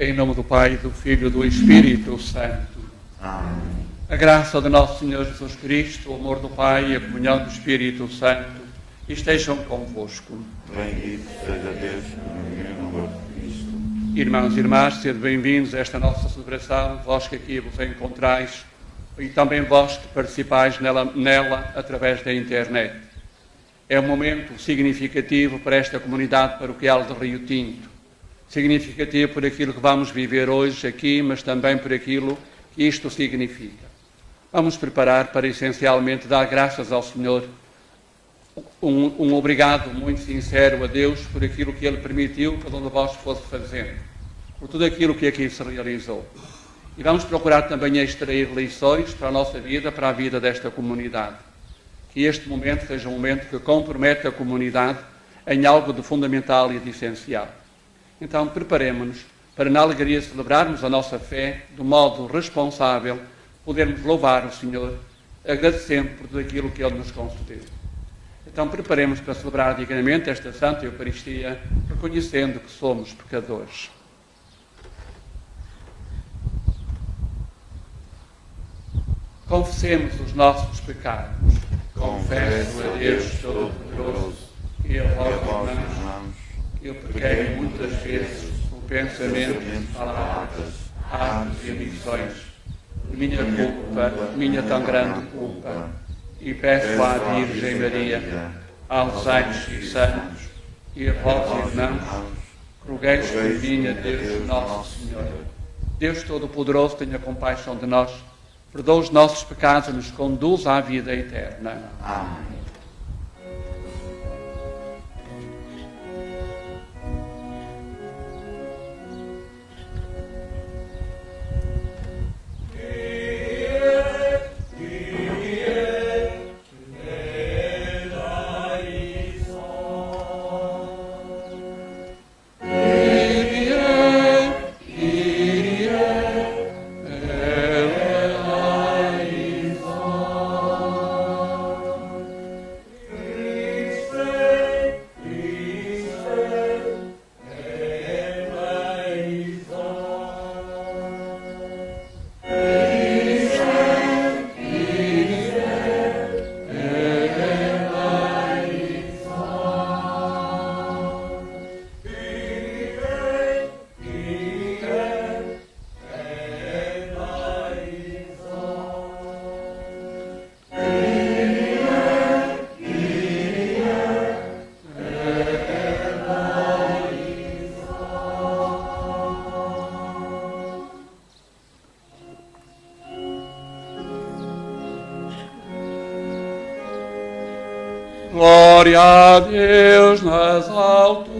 Em nome do Pai, do Filho e do Espírito Santo. Amém. A graça de nosso Senhor Jesus Cristo, o amor do Pai e a comunhão do Espírito Santo estejam convosco. Bendito seja Deus por amor de Cristo. Irmãos e irmãs, sede bem-vindos a esta nossa celebração, vós que aqui vos encontrais e também vós que participais nela através da internet. É um momento significativo para esta comunidade paroquial de Rio Tinto. Significativo por aquilo que vamos viver hoje aqui, mas também por aquilo que isto significa. Vamos preparar para essencialmente dar graças ao Senhor, um obrigado muito sincero a Deus por aquilo que Ele permitiu que cada um de vós fosse fazendo, por tudo aquilo que aqui se realizou. E vamos procurar também extrair lições para a nossa vida, para a vida desta comunidade. Que este momento seja um momento que compromete a comunidade em algo de fundamental e de essencial. Então, preparemos-nos para, na alegria, celebrarmos a nossa fé de modo responsável, podermos louvar o Senhor, agradecendo por tudo aquilo que Ele nos concedeu. Então, preparemos para celebrar dignamente esta Santa Eucaristia, reconhecendo que somos pecadores. Confessemos os nossos pecados. Confesso a Deus Todo-Poderoso e a vós, irmãos, que eu pequei muitas vezes por pensamentos, palavras, atos e omissões. Minha culpa, minha tão grande culpa. E peço à Virgem Maria, aos anjos e santos, e a vós, irmãos, rogueis por mim a Deus Nosso Senhor. Deus Todo-Poderoso, tenha compaixão de nós, perdoa os nossos pecados e nos conduz à vida eterna. Amém. Glória a Deus nas alturas.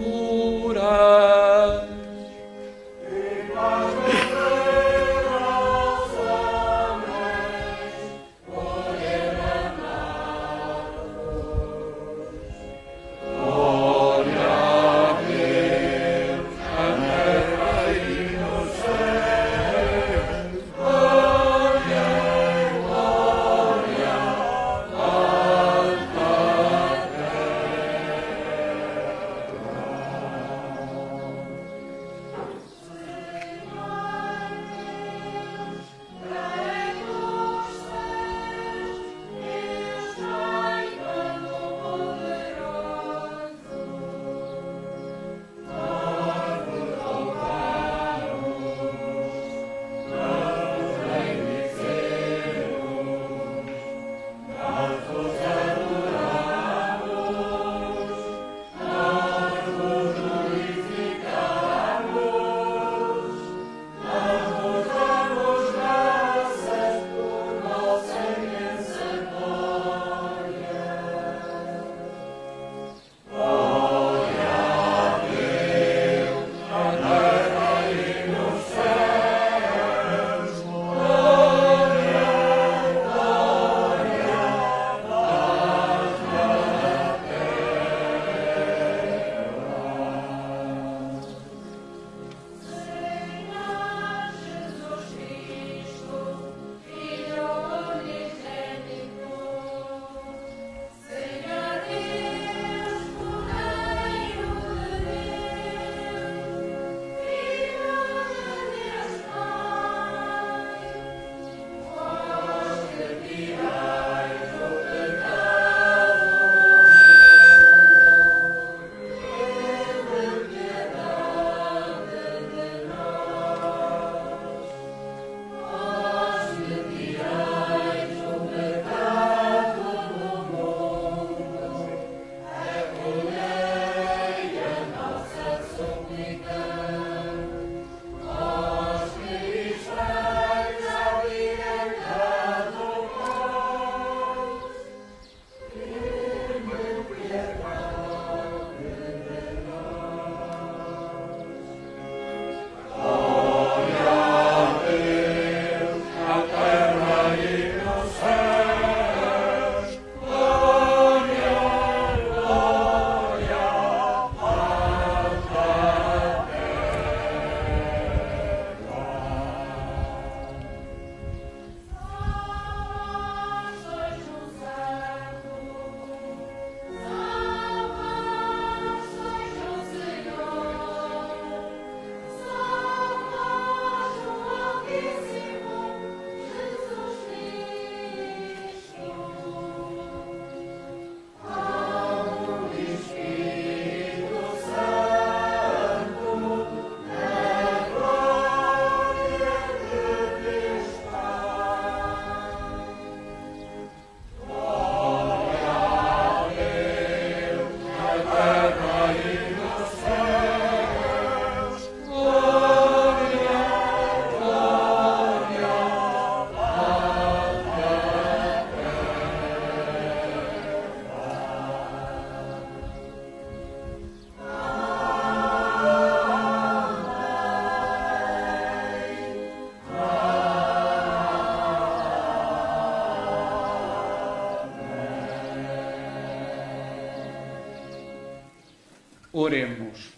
Oremos.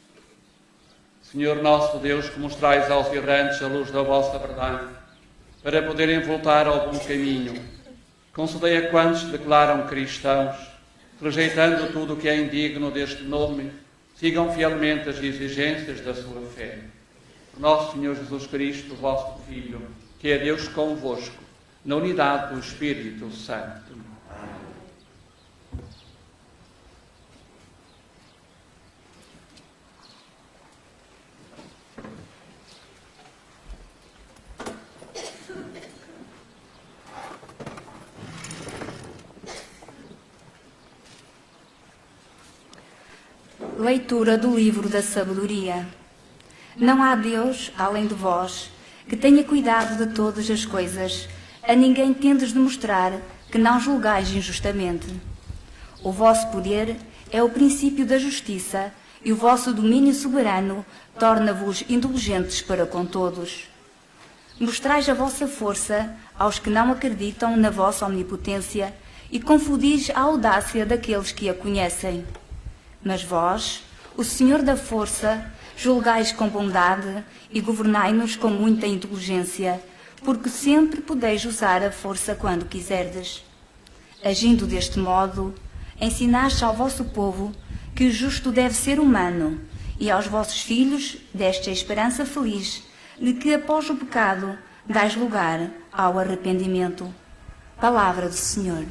Senhor nosso Deus, que mostrais aos errantes a luz da vossa verdade, para poderem voltar ao bom caminho, concedei a quantos se declaram cristãos, rejeitando tudo o que é indigno deste nome, sigam fielmente as exigências da sua fé. Por nosso Senhor Jesus Cristo, vosso Filho, que é Deus convosco, na unidade do Espírito Santo. Leitura do livro da sabedoria. Não há Deus, além de vós, que tenha cuidado de todas as coisas, a ninguém tendes de mostrar que não julgais injustamente. O vosso poder é o princípio da justiça, e o vosso domínio soberano torna-vos indulgentes para com todos. Mostrais a vossa força aos que não acreditam na vossa omnipotência e confundis a audácia daqueles que a conhecem. Mas vós, o Senhor da força, julgais com bondade e governai-nos com muita indulgência, porque sempre podeis usar a força quando quiserdes. Agindo deste modo, ensinaste ao vosso povo que o justo deve ser humano, e aos vossos filhos deste a esperança feliz de que após o pecado dais lugar ao arrependimento. Palavra do Senhor.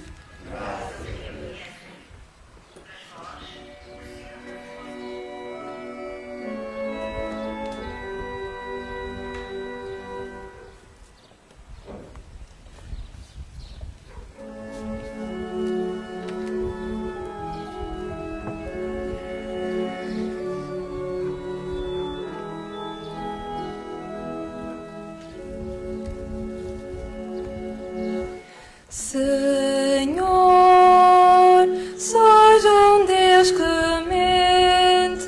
Senhor, sois Deus clemente,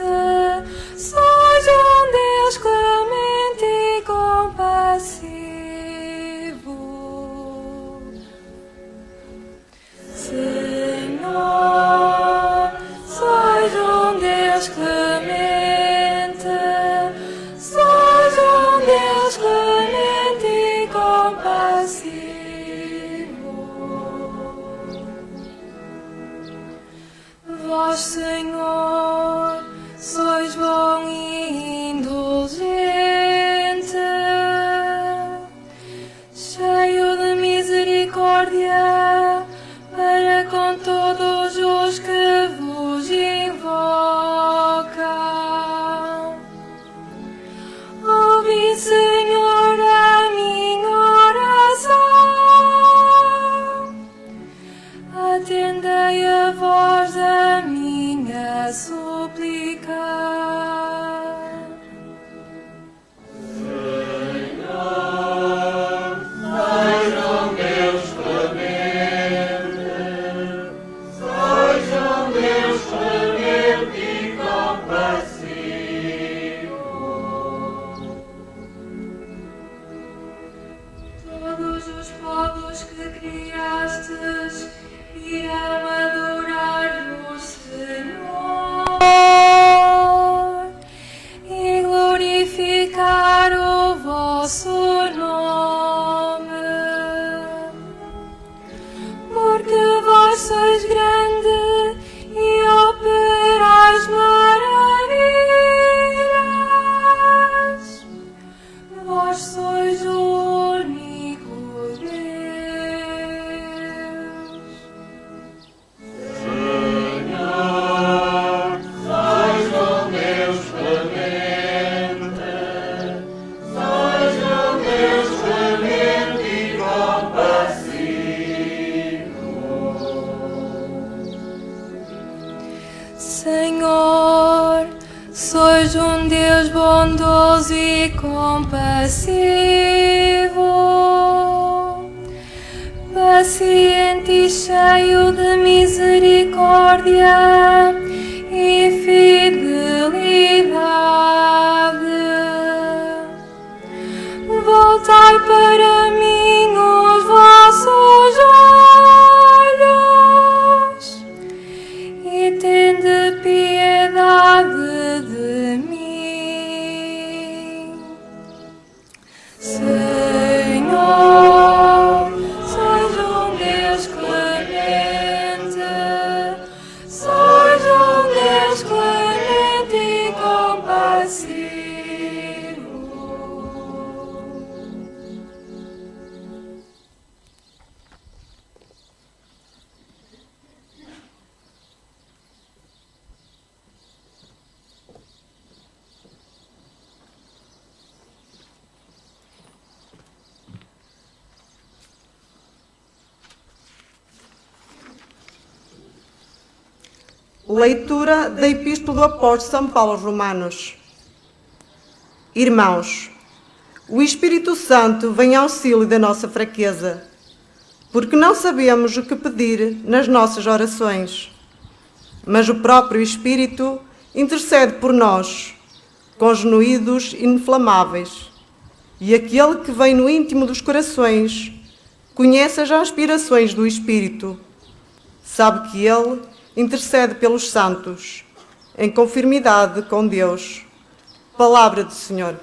sois Deus clemente e compassivo. Senhor, sois Deus clemente, sois Deus clemente e compassivo. Vós, Senhor, sois bom e indulgente, cheio de misericórdia para com todos os que vos invocam. Ouvi, Senhor, a minha oração, atendei a voz da minha súplica. Todos os povos que criastes irão adorar o Senhor e glorificar o vosso nome, porque vós sois grande e operais maravilhas. Vós sois o único Deus. Senhor, sois Deus clemente, sois Deus clemente e compassivo. Senhor, sois Deus bondoso e compassivo, paciente e cheio de misericórdia e fidelidade. Voltai para mim os vossos olhos e tende piedade Leitura da Epístola do Apóstolo São Paulo aos Romanos. Irmãos, o Espírito Santo vem ao auxílio da nossa fraqueza, porque não sabemos o que pedir nas nossas orações. Mas o próprio Espírito intercede por nós, com genuídos inflamáveis. E aquele que vem no íntimo dos corações conhece as aspirações do Espírito. Sabe que ele intercede pelos santos, em conformidade com Deus. Palavra do Senhor.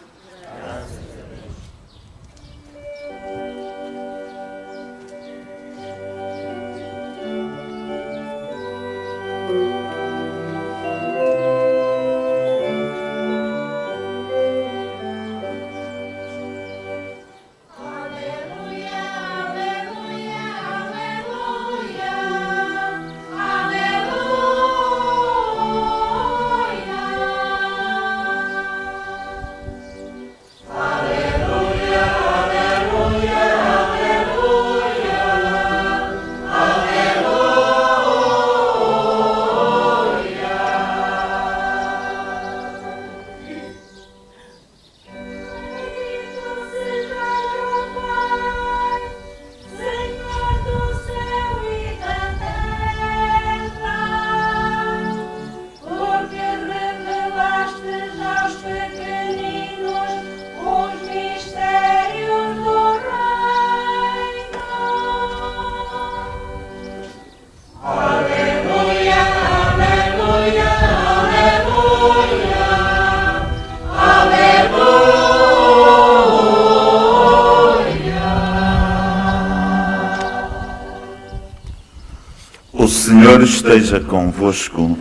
O Senhor esteja convosco.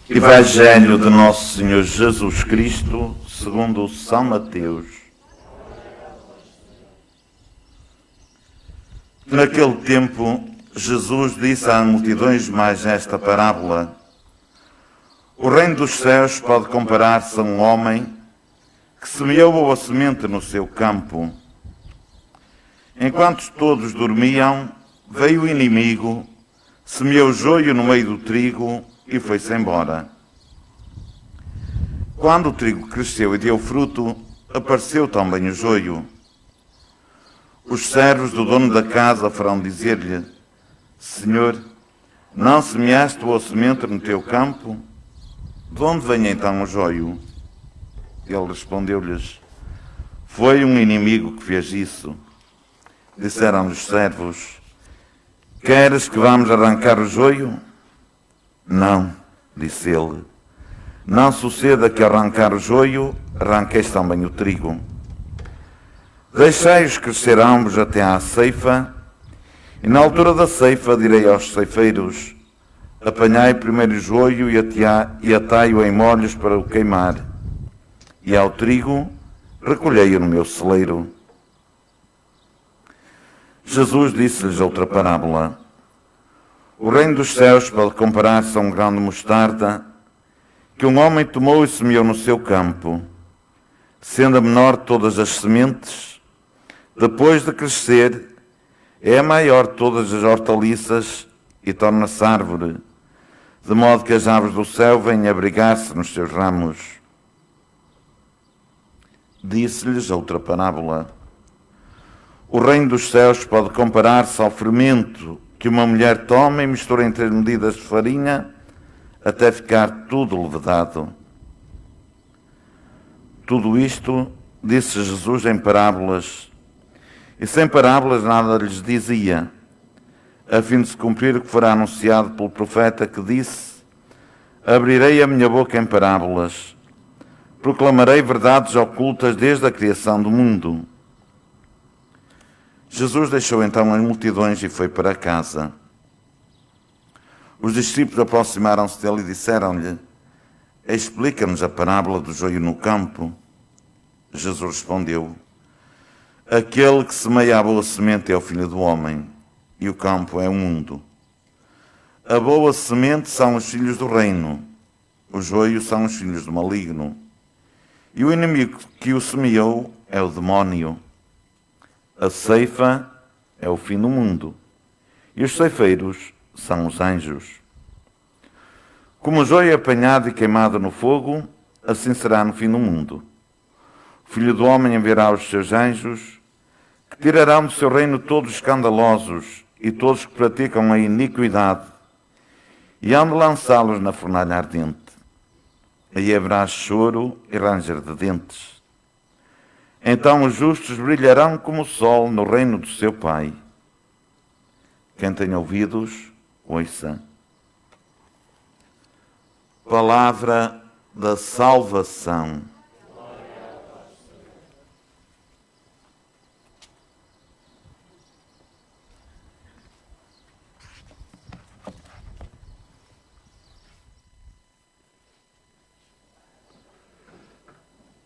Evangelho de Nosso Senhor Jesus Cristo, segundo São Mateus. Naquele tempo, Jesus disse às multidões mais esta parábola: O reino dos céus pode comparar-se a um homem que semeou boa semente no seu campo. Enquanto todos dormiam, veio o inimigo, semeou joio no meio do trigo e foi-se embora. Quando o trigo cresceu e deu fruto, apareceu também o joio. Os servos do dono da casa foram dizer-lhe: Senhor, não semeaste boa semente no teu campo? De onde vem então o joio? Ele respondeu-lhes: Foi um inimigo que fez isso. Disseram-lhe os servos: Queres que vamos arrancar o joio? Não, disse ele. Não suceda que arrancar o joio, arranqueis também o trigo. Deixai-os crescer ambos até à ceifa, e na altura da ceifa direi aos ceifeiros: Apanhai primeiro o joio e atai-o em molhos para o queimar, e ao trigo recolhei-o no meu celeiro. Jesus disse-lhes outra parábola: O reino dos céus pode comparar-se a um grão de mostarda que um homem tomou e semeou no seu campo. Sendo a menor de todas as sementes, depois de crescer, é a maior de todas as hortaliças e torna-se árvore, de modo que as aves do céu vêm abrigar-se nos seus ramos. Disse-lhes outra parábola: O reino dos céus pode comparar-se ao fermento que uma mulher toma e mistura em 3 medidas de farinha até ficar tudo levedado. Tudo isto disse Jesus em parábolas, e sem parábolas nada lhes dizia, a fim de se cumprir o que fora anunciado pelo profeta que disse: Abrirei a minha boca em parábolas, proclamarei verdades ocultas desde a criação do mundo. Jesus deixou então as multidões e foi para casa. Os discípulos aproximaram-se dele e disseram-lhe: Explica-nos a parábola do joio no campo. Jesus respondeu: Aquele que semeia a boa semente é o Filho do Homem, e o campo é o mundo. A boa semente são os filhos do reino, o joio são os filhos do maligno, e o inimigo que o semeou é o demónio. A ceifa é o fim do mundo, e os ceifeiros são os anjos. Como o joio apanhado e queimado no fogo, assim será no fim do mundo. O Filho do Homem enviará os seus anjos, que tirarão do seu reino todos os escandalosos e todos que praticam a iniquidade, e hão de lançá-los na fornalha ardente. Aí haverá choro e ranger de dentes. Então os justos brilharão como o sol no reino do seu Pai. Quem tem ouvidos, ouça. Palavra da salvação.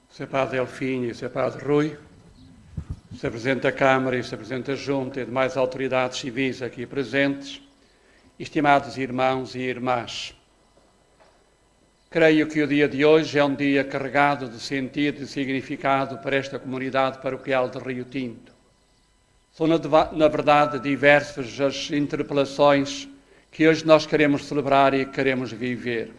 Sr. Padre Delfim e Sr. Padre Rui, Sr. Presidente da Câmara e Sr. Presidente da Junta e demais autoridades civis aqui presentes, estimados irmãos e irmãs, creio que o dia de hoje é um dia carregado de sentido e significado para esta comunidade paroquial de Rio Tinto. São, na verdade, diversas as interpelações que hoje nós queremos celebrar e queremos viver.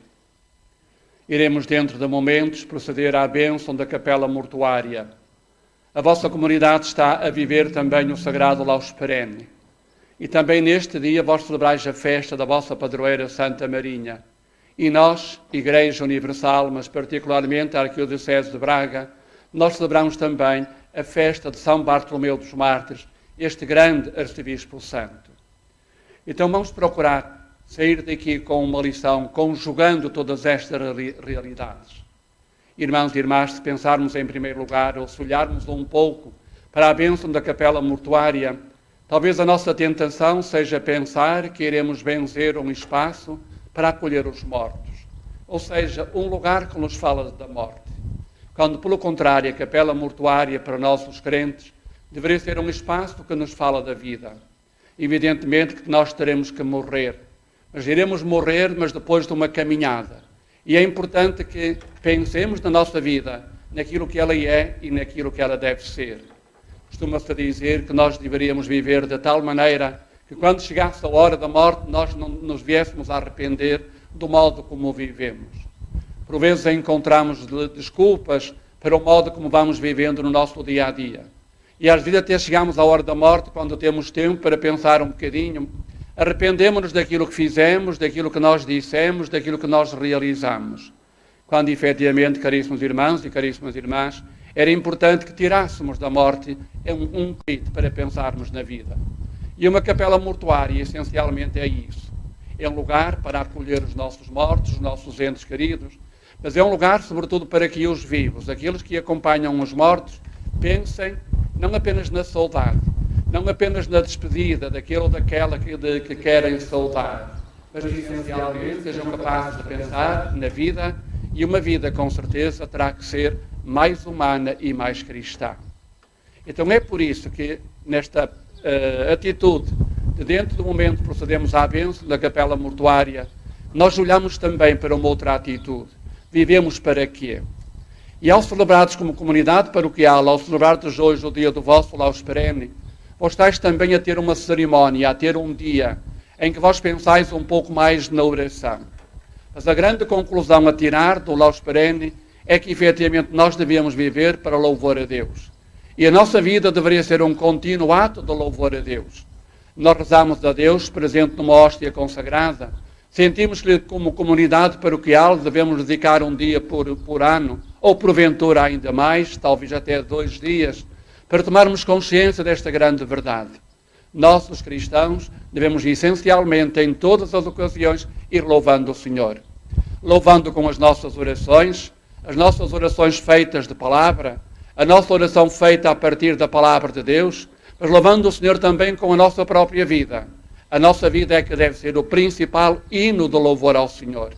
Iremos, dentro de momentos, proceder à bênção da capela mortuária. A vossa comunidade está a viver também o sagrado Laus Perenne. E também neste dia vós celebrais a festa da vossa padroeira Santa Marinha. E nós, Igreja Universal, mas particularmente a Arquidiocese de Braga, nós celebramos também a festa de São Bartolomeu dos Mártires, este grande arcebispo santo. Então vamos procurar sair daqui com uma lição, conjugando todas estas realidades. Irmãos e irmãs, se pensarmos em primeiro lugar, ou se olharmos um pouco para a bênção da capela mortuária, talvez a nossa tentação seja pensar que iremos benzer um espaço para acolher os mortos, ou seja, um lugar que nos fala da morte. Quando, pelo contrário, a capela mortuária, para nós os crentes, deveria ser um espaço que nos fala da vida. Evidentemente que nós teremos que morrer, mas iremos morrer, mas depois de uma caminhada. E é importante que pensemos na nossa vida, naquilo que ela é e naquilo que ela deve ser. Costuma-se dizer que nós deveríamos viver de tal maneira que quando chegasse a hora da morte nós não nos viéssemos a arrepender do modo como vivemos. Por vezes encontramos desculpas para o modo como vamos vivendo no nosso dia-a-dia. E às vezes até chegamos à hora da morte, quando temos tempo para pensar um bocadinho, arrependemos-nos daquilo que fizemos, daquilo que nós dissemos, daquilo que nós realizamos. Quando efetivamente, caríssimos irmãos e caríssimas irmãs, era importante que tirássemos da morte um grito para pensarmos na vida. E uma capela mortuária, essencialmente, é isso. É um lugar para acolher os nossos mortos, os nossos entes queridos, mas é um lugar, sobretudo, para que os vivos, aqueles que acompanham os mortos, pensem não apenas na saudade, não apenas na despedida daquele ou daquela que querem saudar, mas que essencialmente sejam capazes de pensar na vida, e uma vida com certeza terá que ser mais humana e mais cristã. Então é por isso que nesta atitude de dentro do momento procedemos à bênção da capela mortuária, nós olhamos também para uma outra atitude. Vivemos para quê? E ao celebrados como comunidade paroquial, ao celebrardes hoje o dia do vosso Laus Perenne, vós estáis também a ter uma cerimónia, a ter um dia em que vós pensais um pouco mais na oração. Mas a grande conclusão a tirar do Laus Perenne é que efetivamente nós devemos viver para louvor a Deus. E a nossa vida deveria ser um contínuo ato de louvor a Deus. Nós rezamos a Deus presente numa hóstia consagrada, sentimos que como comunidade paroquial devemos dedicar um dia por ano, ou porventura ainda mais, talvez até 2 dias, para tomarmos consciência desta grande verdade. Nós, os cristãos, devemos essencialmente, em todas as ocasiões, ir louvando o Senhor. Louvando com as nossas orações feitas de palavra, a nossa oração feita a partir da palavra de Deus, mas louvando o Senhor também com a nossa própria vida. A nossa vida é que deve ser o principal hino de louvor ao Senhor.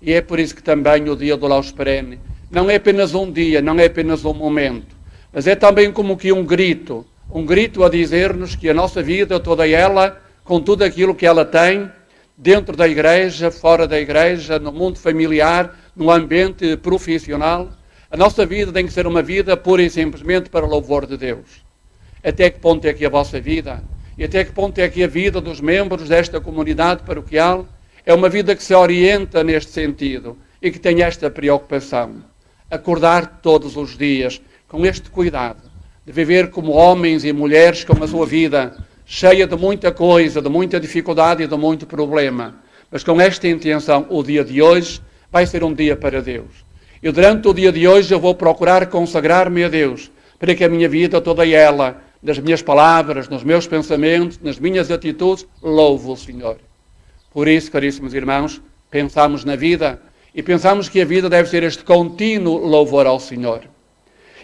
E é por isso que também o dia do Laus Perenne não é apenas um dia, não é apenas um momento, mas é também como que um grito a dizer-nos que a nossa vida, toda ela, com tudo aquilo que ela tem, dentro da igreja, fora da igreja, no mundo familiar, no ambiente profissional, a nossa vida tem que ser uma vida pura e simplesmente para o louvor de Deus. Até que ponto é que a vossa vida, e até que ponto é que a vida dos membros desta comunidade paroquial É uma vida que se orienta neste sentido e que tem esta preocupação. Acordar todos os dias com este cuidado de viver como homens e mulheres com a sua vida cheia de muita coisa, de muita dificuldade e de muito problema. Mas com esta intenção, o dia de hoje vai ser um dia para Deus. E durante o dia de hoje eu vou procurar consagrar-me a Deus, para que a minha vida toda ela, nas minhas palavras, nos meus pensamentos, nas minhas atitudes, louve o Senhor. Por isso, caríssimos irmãos, pensamos na vida e pensamos que a vida deve ser este contínuo louvor ao Senhor.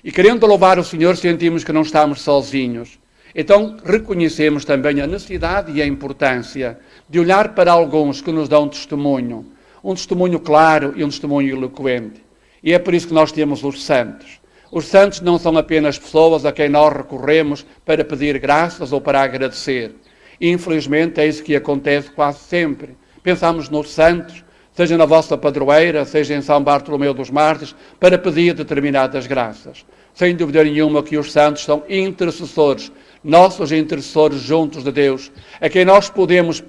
E querendo louvar o Senhor, sentimos que não estamos sozinhos. Então reconhecemos também a necessidade e a importância de olhar para alguns que nos dão testemunho, um testemunho claro e um testemunho eloquente. E é por isso que nós temos os santos. Os santos não são apenas pessoas a quem nós recorremos para pedir graças ou para agradecer. E, infelizmente, é isso que acontece quase sempre. Pensamos nos santos, seja na vossa padroeira, seja em São Bartolomeu dos Mártires, para pedir determinadas graças. Sem dúvida nenhuma que os santos são intercessores, nossos intercessores juntos de Deus, a quem nós podemos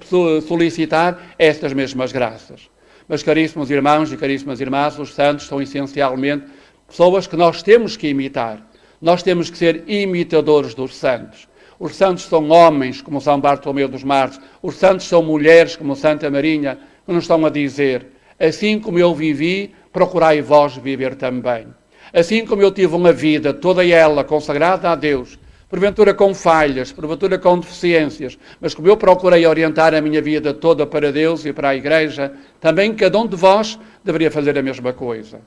solicitar estas mesmas graças. Mas, caríssimos irmãos e caríssimas irmãs, os santos são essencialmente pessoas que nós temos que imitar. Nós temos que ser imitadores dos santos. Os santos são homens, como São Bartolomeu dos Mártires. Os santos são mulheres, como Santa Marinha, que nos estão a dizer: assim como eu vivi, procurai vós viver também. Assim como eu tive uma vida toda ela consagrada a Deus, porventura com falhas, porventura com deficiências, mas como eu procurei orientar a minha vida toda para Deus e para a Igreja, também cada um de vós deveria fazer a mesma coisa.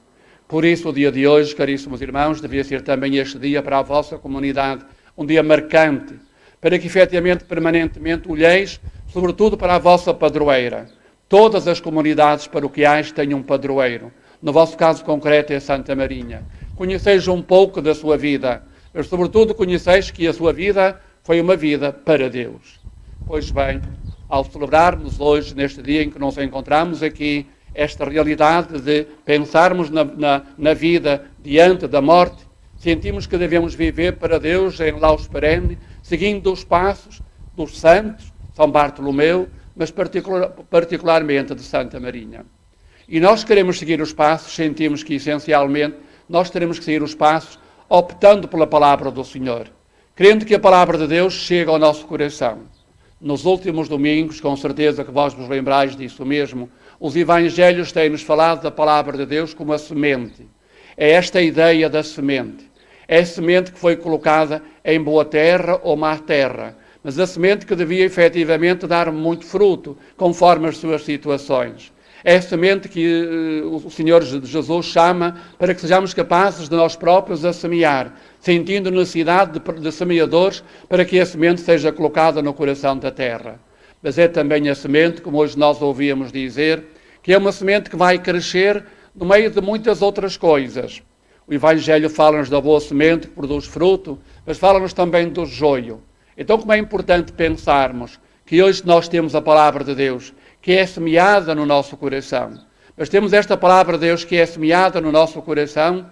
Por isso, o dia de hoje, caríssimos irmãos, devia ser também este dia para a vossa comunidade, um dia marcante, para que efetivamente, permanentemente, olheis, sobretudo para a vossa padroeira. Todas as comunidades paroquiais têm um padroeiro. No vosso caso concreto é Santa Marinha. Conheceis um pouco da sua vida, mas sobretudo conheceis que a sua vida foi uma vida para Deus. Pois bem, ao celebrarmos hoje, neste dia em que nos encontramos aqui, esta realidade de pensarmos na vida diante da morte, sentimos que devemos viver para Deus em laus perene, seguindo os passos dos santos, São Bartolomeu, mas particularmente de Santa Marinha. E nós queremos seguir os passos, sentimos que essencialmente nós teremos que seguir os passos optando pela palavra do Senhor, crendo que a palavra de Deus chega ao nosso coração. Nos últimos domingos, com certeza que vós vos lembrais disso mesmo, os evangelhos têm-nos falado da palavra de Deus como a semente. É esta a ideia da semente. É a semente que foi colocada em boa terra ou má terra, mas a semente que devia efetivamente dar muito fruto, conforme as suas situações. É a semente que o Senhor Jesus chama para que sejamos capazes de nós próprios a semear, sentindo necessidade de semeadores para que a semente seja colocada no coração da terra. Mas é também a semente, como hoje nós ouvíamos dizer, que é uma semente que vai crescer no meio de muitas outras coisas. O Evangelho fala-nos da boa semente que produz fruto, mas fala-nos também do joio. Então, como é importante pensarmos que hoje nós temos a palavra de Deus, que é semeada no nosso coração. Mas temos esta palavra de Deus que é semeada no nosso coração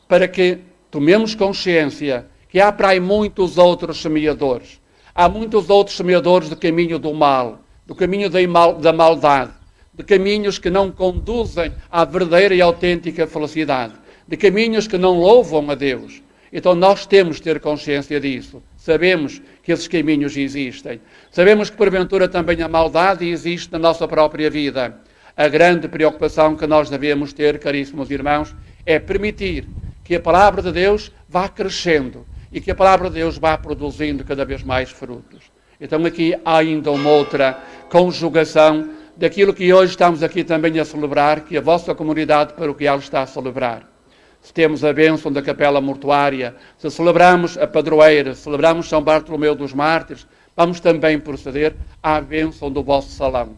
para que tomemos consciência que há para aí muitos outros semeadores. Há muitos outros semeadores do caminho do mal, do caminho da maldade, de caminhos que não conduzem à verdadeira e autêntica felicidade, de caminhos que não louvam a Deus. Então nós temos de ter consciência disso. Sabemos que esses caminhos existem. Sabemos que porventura também a maldade existe na nossa própria vida. A grande preocupação que nós devemos ter, caríssimos irmãos, é permitir que a palavra de Deus vá crescendo e que a palavra de Deus vá produzindo cada vez mais frutos. Então aqui há ainda uma outra conjugação daquilo que hoje estamos aqui também a celebrar, que a vossa comunidade paroquial está a celebrar. Se temos a bênção da capela mortuária, se celebramos a padroeira, se celebramos São Bartolomeu dos Mártires, vamos também proceder à bênção do vosso salão.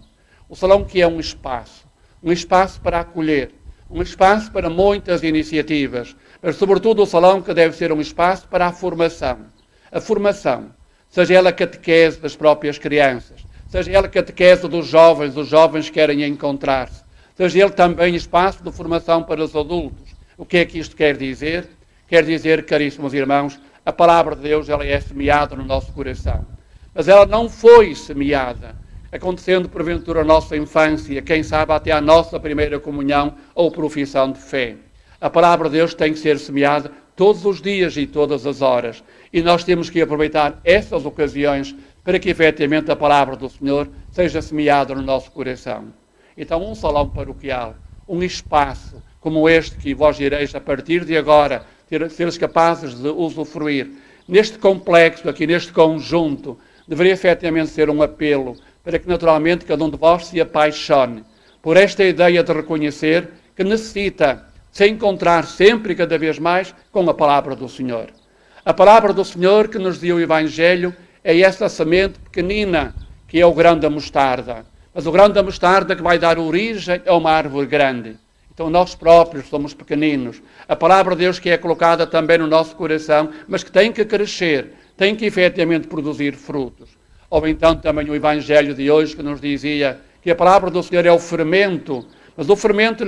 O salão que é um espaço para acolher, um espaço para muitas iniciativas, mas sobretudo o salão que deve ser um espaço para a formação. A formação, seja ela a catequese das próprias crianças, seja ela a catequese dos jovens, os jovens querem encontrar-se, seja ele também espaço de formação para os adultos. O que é que isto quer dizer? Quer dizer, caríssimos irmãos, a palavra de Deus ela é semeada no nosso coração. Mas ela não foi semeada acontecendo porventura a nossa infância, quem sabe até a nossa primeira comunhão ou profissão de fé. A palavra de Deus tem que ser semeada todos os dias e todas as horas. E nós temos que aproveitar essas ocasiões para que efetivamente a palavra do Senhor seja semeada no nosso coração. Então um salão paroquial, um espaço como este que vós ireis a partir de agora seres capazes de usufruir, neste complexo aqui, neste conjunto, deveria efetivamente ser um apelo para que naturalmente cada um de vós se apaixone por esta ideia de reconhecer que necessita se encontrar sempre e cada vez mais com a palavra do Senhor. A palavra do Senhor que nos deu o Evangelho é essa semente pequenina que é o grão da mostarda. Mas o grão da mostarda que vai dar origem a uma árvore grande. Então nós próprios somos pequeninos. A palavra de Deus que é colocada também no nosso coração, mas que tem que crescer, tem que efetivamente produzir frutos. Ou então também o Evangelho de hoje que nos dizia que a palavra do Senhor é o fermento. Mas o fermento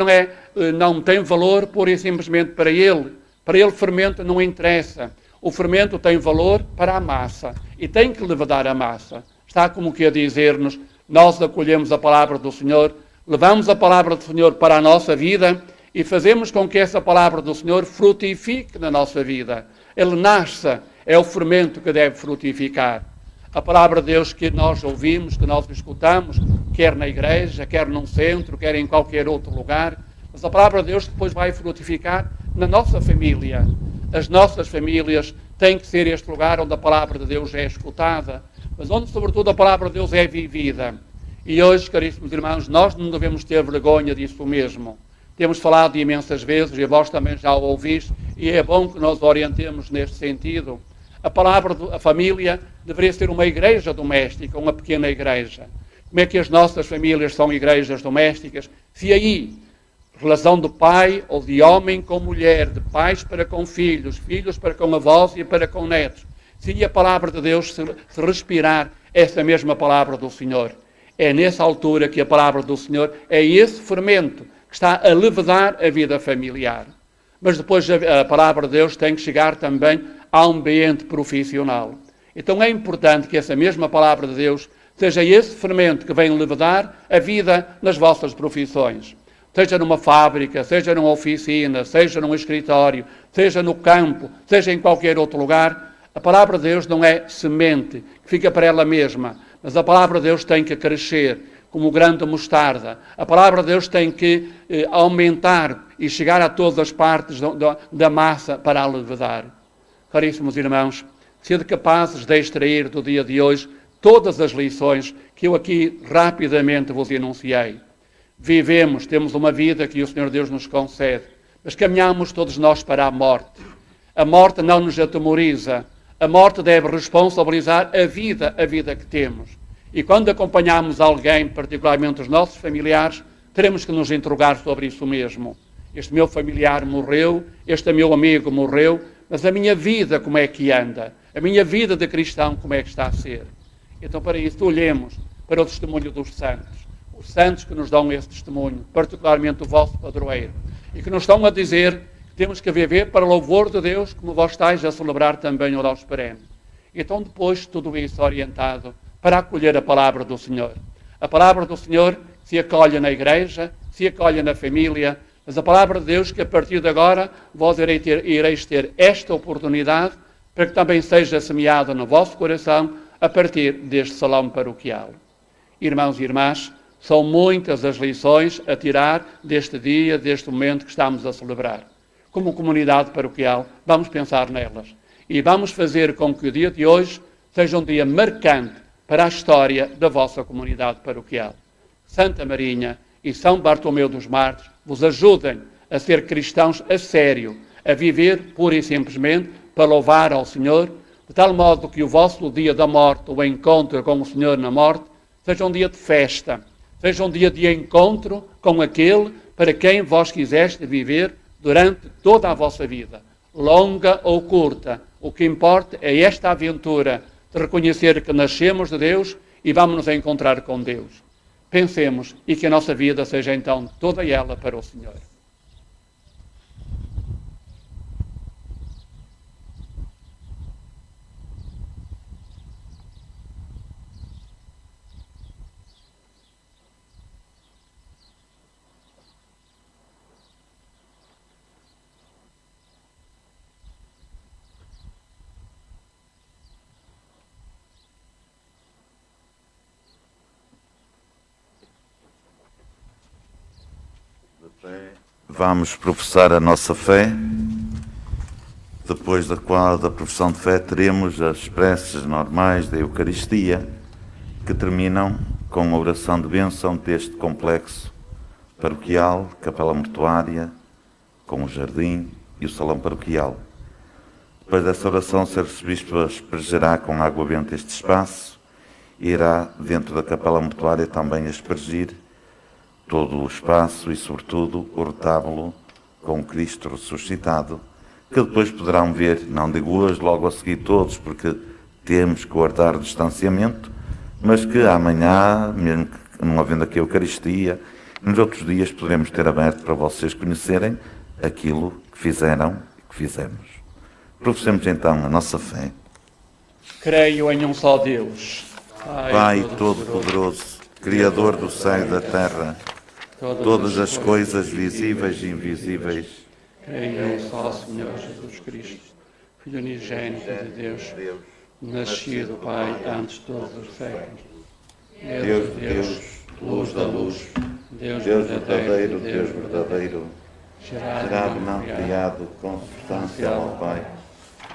não tem valor pura e simplesmente para ele. Para ele fermento não interessa. O fermento tem valor para a massa e tem que levedar a massa. Está como que a dizer-nos, nós acolhemos a palavra do Senhor, levamos a palavra do Senhor para a nossa vida e fazemos com que essa palavra do Senhor frutifique na nossa vida. Ele nasce, é o fermento que deve frutificar. A palavra de Deus que nós ouvimos, que nós escutamos, quer na igreja, quer num centro, quer em qualquer outro lugar, mas a palavra de Deus depois vai frutificar na nossa família. As nossas famílias têm que ser este lugar onde a palavra de Deus é escutada, mas onde sobretudo a palavra de Deus é vivida. E hoje, caríssimos irmãos, nós não devemos ter vergonha disso mesmo. Temos falado imensas vezes, e vós também já o ouviste, e é bom que nós orientemos neste sentido. A família deveria ser uma igreja doméstica, uma pequena igreja. Como é que as nossas famílias são igrejas domésticas? Se aí, relação de pai ou de homem com mulher, de pais para com filhos, filhos para com avós e para com netos, se a palavra de Deus se respirar essa mesma palavra do Senhor. É nessa altura que a palavra do Senhor é esse fermento que está a levedar a vida familiar. Mas depois a palavra de Deus tem que chegar também ao ambiente profissional. Então é importante que essa mesma palavra de Deus seja esse fermento que vem levedar a vida nas vossas profissões. Seja numa fábrica, seja numa oficina, seja num escritório, seja no campo, seja em qualquer outro lugar, a palavra de Deus não é semente que fica para ela mesma, mas a palavra de Deus tem que crescer como o grão de mostarda. A palavra de Deus tem que aumentar e chegar a todas as partes da massa para a levedar. Caríssimos irmãos, sede capazes de extrair do dia de hoje todas as lições que eu aqui rapidamente vos enunciei. Vivemos, temos uma vida que o Senhor Deus nos concede, mas caminhamos todos nós para a morte. A morte não nos atemoriza, a morte deve responsabilizar a vida que temos. E quando acompanhamos alguém, particularmente os nossos familiares, teremos que nos interrogar sobre isso mesmo. Este meu familiar morreu, este meu amigo morreu, mas a minha vida como é que anda? A minha vida de cristão como é que está a ser? Então para isso olhemos para o testemunho dos santos. Os santos que nos dão esse testemunho, particularmente o vosso padroeiro, e que nos estão a dizer que temos que viver para louvor de Deus, como vós estáis a celebrar também o Laus Perene. Então depois tudo isso orientado para acolher a palavra do Senhor. A palavra do Senhor se acolhe na igreja, se acolhe na família, mas a palavra de Deus que a partir de agora vós ireis ter esta oportunidade para que também seja semeada no vosso coração a partir deste salão paroquial. Irmãos e irmãs, são muitas as lições a tirar deste dia, deste momento que estamos a celebrar. Como comunidade paroquial, vamos pensar nelas e vamos fazer com que o dia de hoje seja um dia marcante para a história da vossa comunidade paroquial. Santa Marinha e São Bartolomeu dos Mártires vos ajudem a ser cristãos a sério, a viver pura e simplesmente para louvar ao Senhor, de tal modo que o vosso dia da morte, o encontro com o Senhor na morte, seja um dia de festa, seja um dia de encontro com aquele para quem vós quiseste viver durante toda a vossa vida, longa ou curta. O que importa é esta aventura de reconhecer que nascemos de Deus e vamos nos encontrar com Deus. Pensemos e que a nossa vida seja então toda ela para o Senhor. Vamos professar a nossa fé, depois da profissão de fé teremos as preces normais da Eucaristia, que terminam com a oração de bênção deste complexo paroquial, capela mortuária, com o jardim e o salão paroquial. Depois dessa oração, o Sr. Arcebispo aspergerá com água benta este espaço e irá, dentro da capela mortuária, também aspergir todo o espaço e, sobretudo, o retábulo com o Cristo ressuscitado, que depois poderão ver, não digo hoje, logo a seguir todos, porque temos que guardar o distanciamento, mas que amanhã, mesmo que não havendo aqui a Eucaristia, nos outros dias poderemos ter aberto para vocês conhecerem aquilo que fizeram e que fizemos. Professemos então a nossa fé. Creio em um só Deus, Pai Todo-Poderoso, Criador do céu e da terra, todas as coisas visíveis e invisíveis. Creio em um só Senhor Jesus Cristo, Filho unigênito de Deus, nascido Pai antes de todos os séculos. Deus de Deus, luz da luz, Deus verdadeiro, Deus verdadeiro, gerado não criado, consubstancial ao Pai.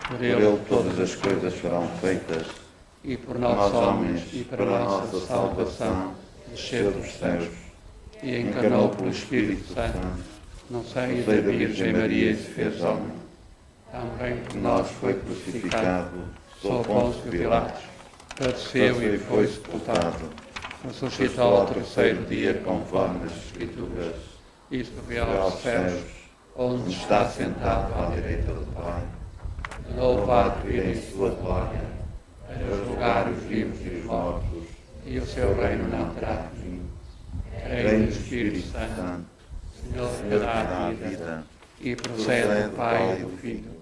Por Ele todas as coisas foram feitas, e por nós homens e para a nossa salvação, desceu dos céus, e encarnou pelo Espírito Santo, não sei da Virgem Maria e se fez homem. Também por nós foi crucificado, sob Pôncio Pilatos, padeceu e foi sepultado, ressuscitou ao terceiro dia conforme as Escrituras, e subiu aos céus, onde está sentado à direita do Pai. Louvado vir em sua glória, para julgar os vivos e os mortos, e o seu reino não terá fim. Creio no Espírito Santo, Senhor que dá a vida, e procede do Pai e do Filho,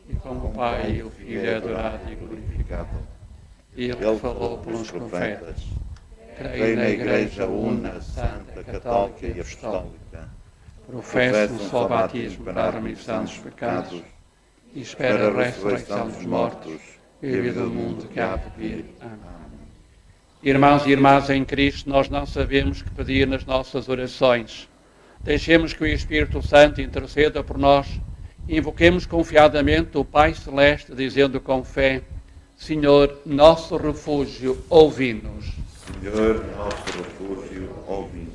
e com o Pai e o Filho é adorado e glorificado. Ele que falou pelos profetas. Creio na Igreja Una, Santa, Católica e Apostólica. Professo um só batismo para a remissão dos pecados, e espero a ressurreição dos mortos e a vida do mundo que há de vir. Amém. Irmãos e irmãs em Cristo, nós não sabemos o que pedir nas nossas orações. Deixemos que o Espírito Santo interceda por nós. Invoquemos confiadamente o Pai Celeste, dizendo com fé: Senhor, nosso refúgio, ouvi-nos. Senhor, nosso refúgio, ouvi-nos.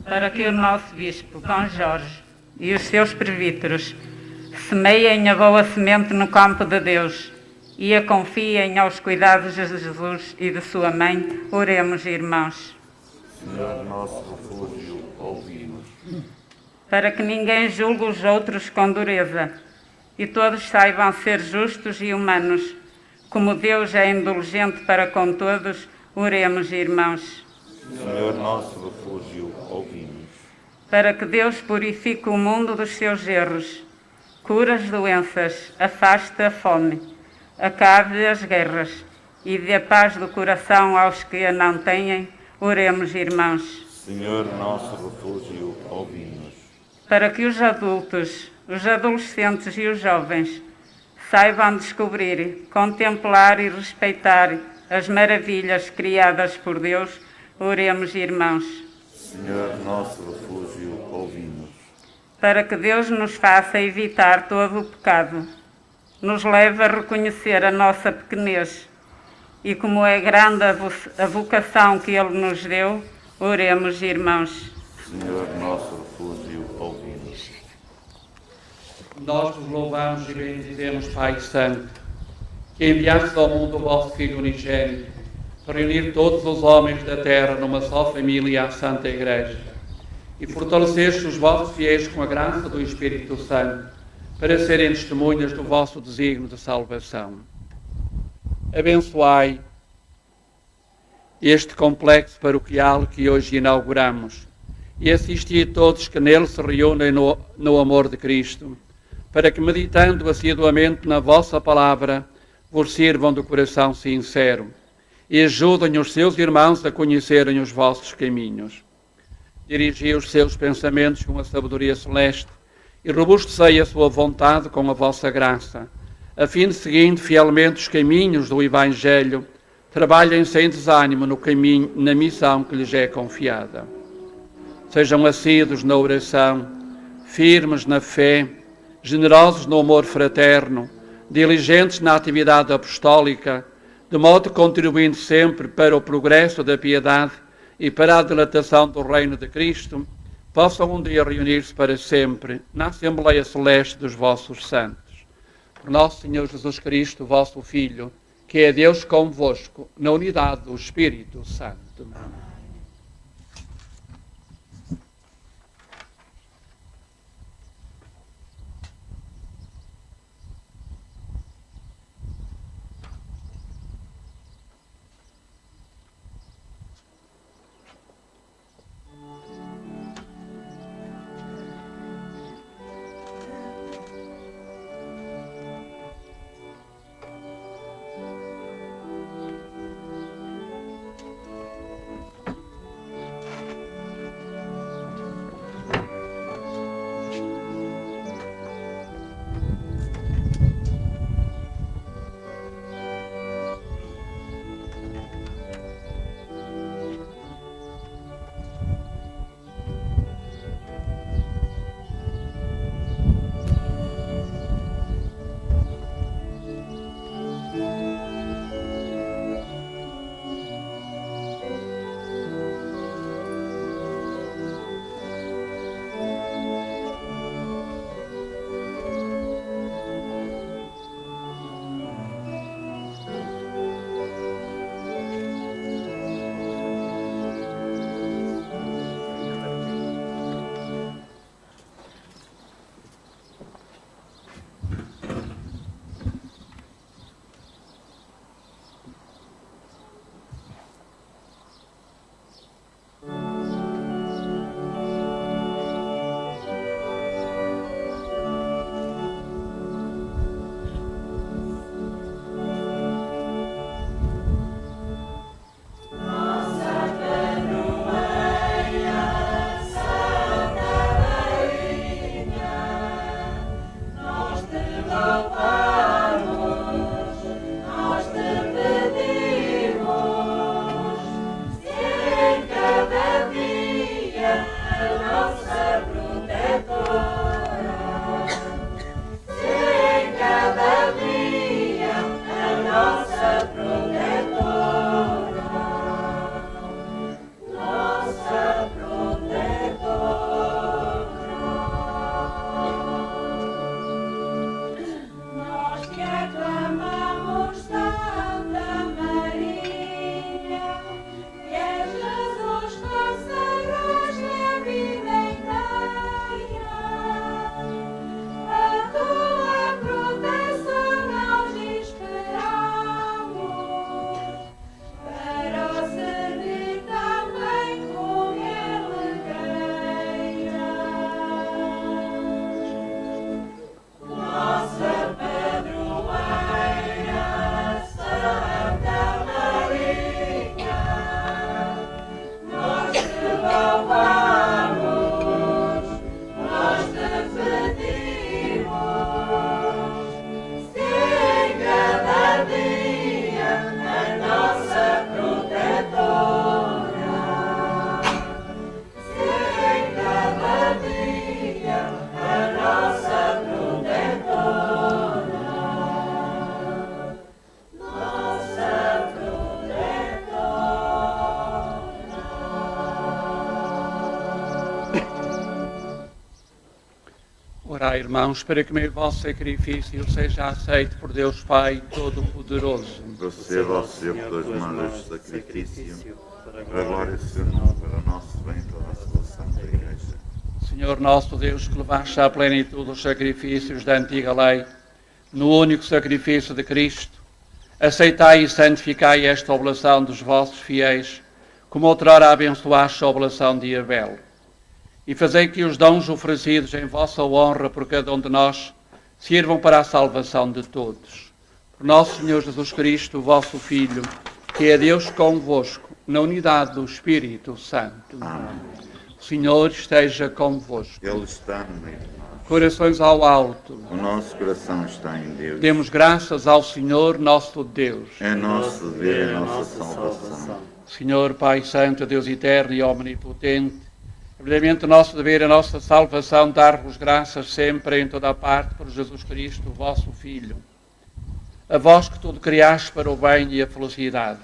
Para que o nosso Bispo, Dom Jorge, e os seus presbíteros semeiem a boa semente no campo de Deus e a confiem aos cuidados de Jesus e de sua mãe, oremos, irmãos. Senhor, nosso refúgio, ouvi-nos. Para que ninguém julgue os outros com dureza e todos saibam ser justos e humanos, como Deus é indulgente para com todos, oremos, irmãos. Senhor, nosso refúgio, ouvi-nos. Para que Deus purifique o mundo dos seus erros, cure as doenças, afaste a fome, acabe as guerras e dê paz do coração aos que a não têm, oremos, irmãos. Senhor, nosso refúgio, ouvi-nos. Para que os adultos, os adolescentes e os jovens saibam descobrir, contemplar e respeitar as maravilhas criadas por Deus, oremos, irmãos. Senhor, nosso refúgio, ouvi-nos. Para que Deus nos faça evitar todo o pecado, nos leve a reconhecer a nossa pequenez e, como é grande a vocação que Ele nos deu, oremos, irmãos. Senhor, nosso refúgio, ouvi-nos. Nós vos louvamos e bendizemos, Pai Santo, que enviastes ao mundo o vosso Filho unigênito, para reunir todos os homens da terra numa só família, a Santa Igreja, e fortaleceste os vossos fiéis com a graça do Espírito Santo, para serem testemunhas do vosso desígnio de salvação. Abençoai este complexo paroquial que hoje inauguramos, e assisti a todos que nele se reúnem no amor de Cristo, para que, meditando assiduamente na vossa palavra, vos sirvam do coração sincero e ajudem os seus irmãos a conhecerem os vossos caminhos. Dirigi os seus pensamentos com a sabedoria celeste e robustecei a sua vontade com a vossa graça, a fim de, seguindo fielmente os caminhos do Evangelho, trabalhem sem desânimo no caminho, na missão que lhes é confiada. Sejam assíduos na oração, firmes na fé, generosos no amor fraterno, diligentes na atividade apostólica, de modo contribuindo sempre para o progresso da piedade e para a dilatação do reino de Cristo, possam um dia reunir-se para sempre na Assembleia Celeste dos vossos santos. Por nosso Senhor Jesus Cristo, vosso Filho, que é Deus convosco, na unidade do Espírito Santo. Amém. Orai, irmãos, para que o vosso sacrifício seja aceito por Deus Pai Todo-Poderoso. Receba ao Senhor pelas mãos este sacrifício, para a glória do seu nome, para o nosso bem e toda a sua santa Igreja. Senhor nosso Deus, que levaste à plenitude os sacrifícios da antiga lei, no único sacrifício de Cristo, aceitai e santificai esta oblação dos vossos fiéis, como outrora abençoaste a oblação de Abel. E fazei que os dons oferecidos em vossa honra por cada um de nós sirvam para a salvação de todos. Por nosso Senhor Jesus Cristo, vosso Filho, que é Deus convosco, na unidade do Espírito Santo. Amém. O Senhor esteja convosco. Ele está no meio de nós. corações ao alto. O nosso coração está em Deus. Demos graças ao Senhor nosso Deus. É nosso dever, é nossa salvação. Senhor, Pai Santo, Deus eterno e omnipotente, é verdadeiramente o nosso dever, a nossa salvação, dar-vos graças sempre em toda a parte por Jesus Cristo, vosso Filho. A vós que tudo criaste para o bem e a felicidade,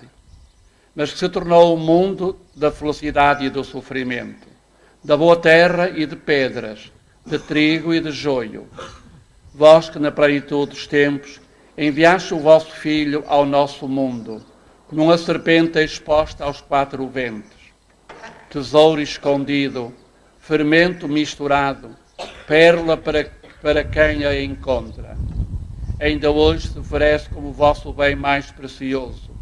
mas que se tornou o mundo da felicidade e do sofrimento, da boa terra e de pedras, de trigo e de joio. Vós que na plenitude dos tempos enviaste o vosso Filho ao nosso mundo, como uma serpente exposta aos quatro ventos, tesouro escondido, fermento misturado, pérola para quem a encontra. Ainda hoje se oferece como o vosso bem mais precioso.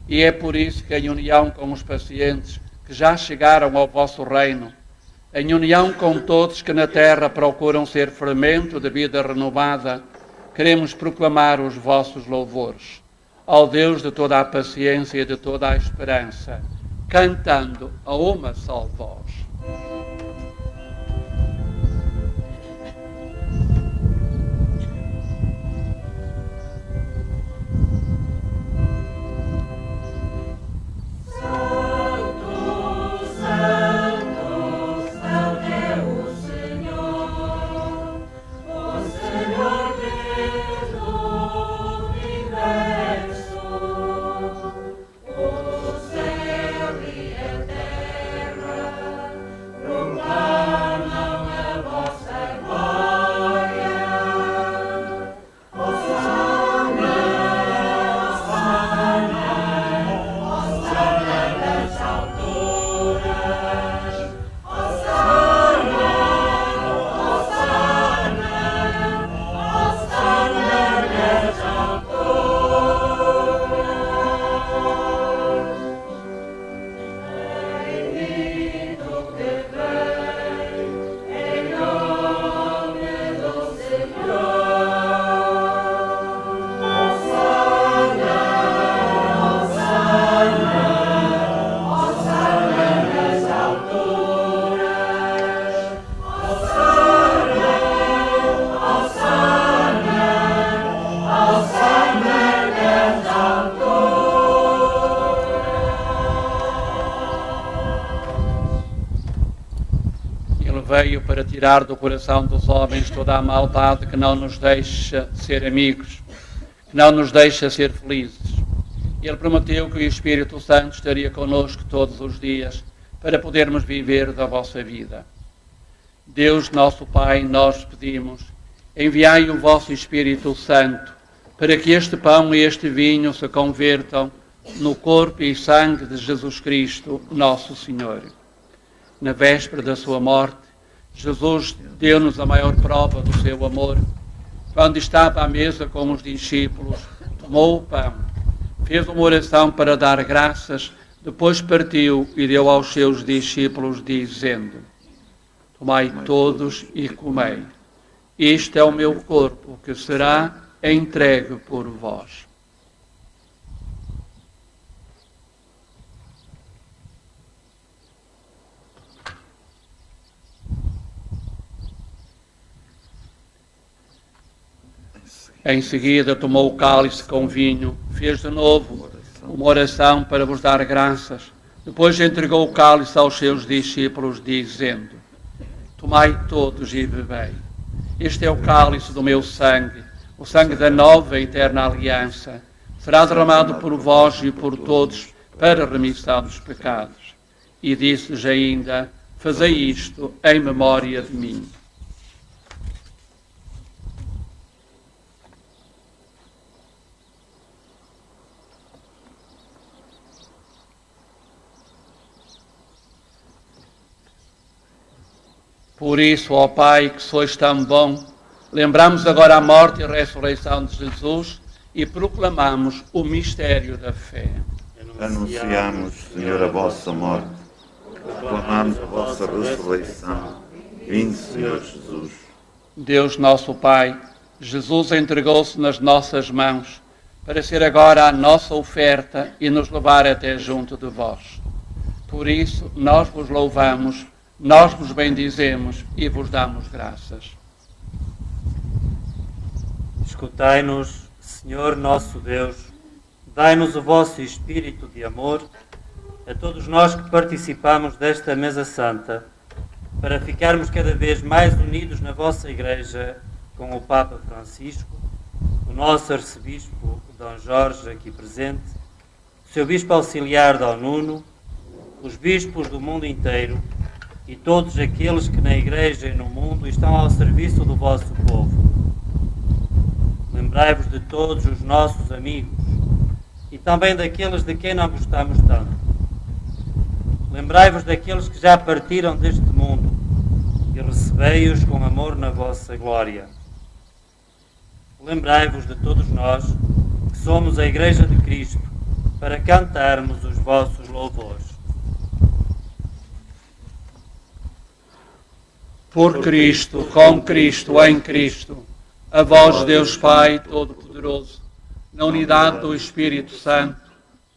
E é por isso que, em união com os pacientes que já chegaram ao vosso reino, em união com todos que na terra procuram ser fermento de vida renovada, queremos proclamar os vossos louvores ao Deus de toda a paciência e de toda a esperança, cantando a uma só voz. Veio para tirar do coração dos homens toda a maldade que não nos deixa ser amigos, que não nos deixa ser felizes. Ele prometeu que o Espírito Santo estaria connosco todos os dias para podermos viver da vossa vida. Deus, nosso Pai, nós pedimos, enviai o vosso Espírito Santo para que este pão e este vinho se convertam no corpo e sangue de Jesus Cristo, nosso Senhor. Na véspera da sua morte, Jesus deu-nos a maior prova do seu amor. Quando estava à mesa com os discípulos, tomou o pão, fez uma oração para dar graças, depois partiu e deu aos seus discípulos, dizendo: tomai todos e comei. Este é o meu corpo, que será entregue por vós. Em seguida tomou o cálice com vinho, fez de novo uma oração para vos dar graças. Depois entregou o cálice aos seus discípulos, dizendo: tomai todos e bebei. Este é o cálice do meu sangue, o sangue da nova e eterna aliança. Será derramado por vós e por todos para a remissão dos pecados. E disse-lhes ainda: fazei isto em memória de mim. Por isso, ó Pai, que sois tão bom, lembramos agora a morte e a ressurreição de Jesus e proclamamos o mistério da fé. Anunciamos, Senhor, a vossa morte, proclamamos a vossa ressurreição. Vinde, Senhor Jesus. Deus nosso Pai, Jesus entregou-se nas nossas mãos para ser agora a nossa oferta e nos levar até junto de vós. Por isso, nós vos louvamos, nós vos bendizemos e vos damos graças. Escutai-nos, Senhor nosso Deus, dai-nos o vosso Espírito de amor a todos nós que participamos desta mesa santa, para ficarmos cada vez mais unidos na vossa Igreja com o Papa Francisco, o nosso Arcebispo D. Jorge aqui presente, o seu Bispo Auxiliar D. Nuno, os bispos do mundo inteiro e todos aqueles que na Igreja e no mundo estão ao serviço do vosso povo. Lembrai-vos de todos os nossos amigos e também daqueles de quem não gostamos tanto. Lembrai-vos daqueles que já partiram deste mundo e recebei-os com amor na vossa glória. Lembrai-vos de todos nós que somos a Igreja de Cristo para cantarmos os vossos louvores. Por Cristo, com Cristo, em Cristo, a vós, Deus Pai Todo-Poderoso, na unidade do Espírito Santo,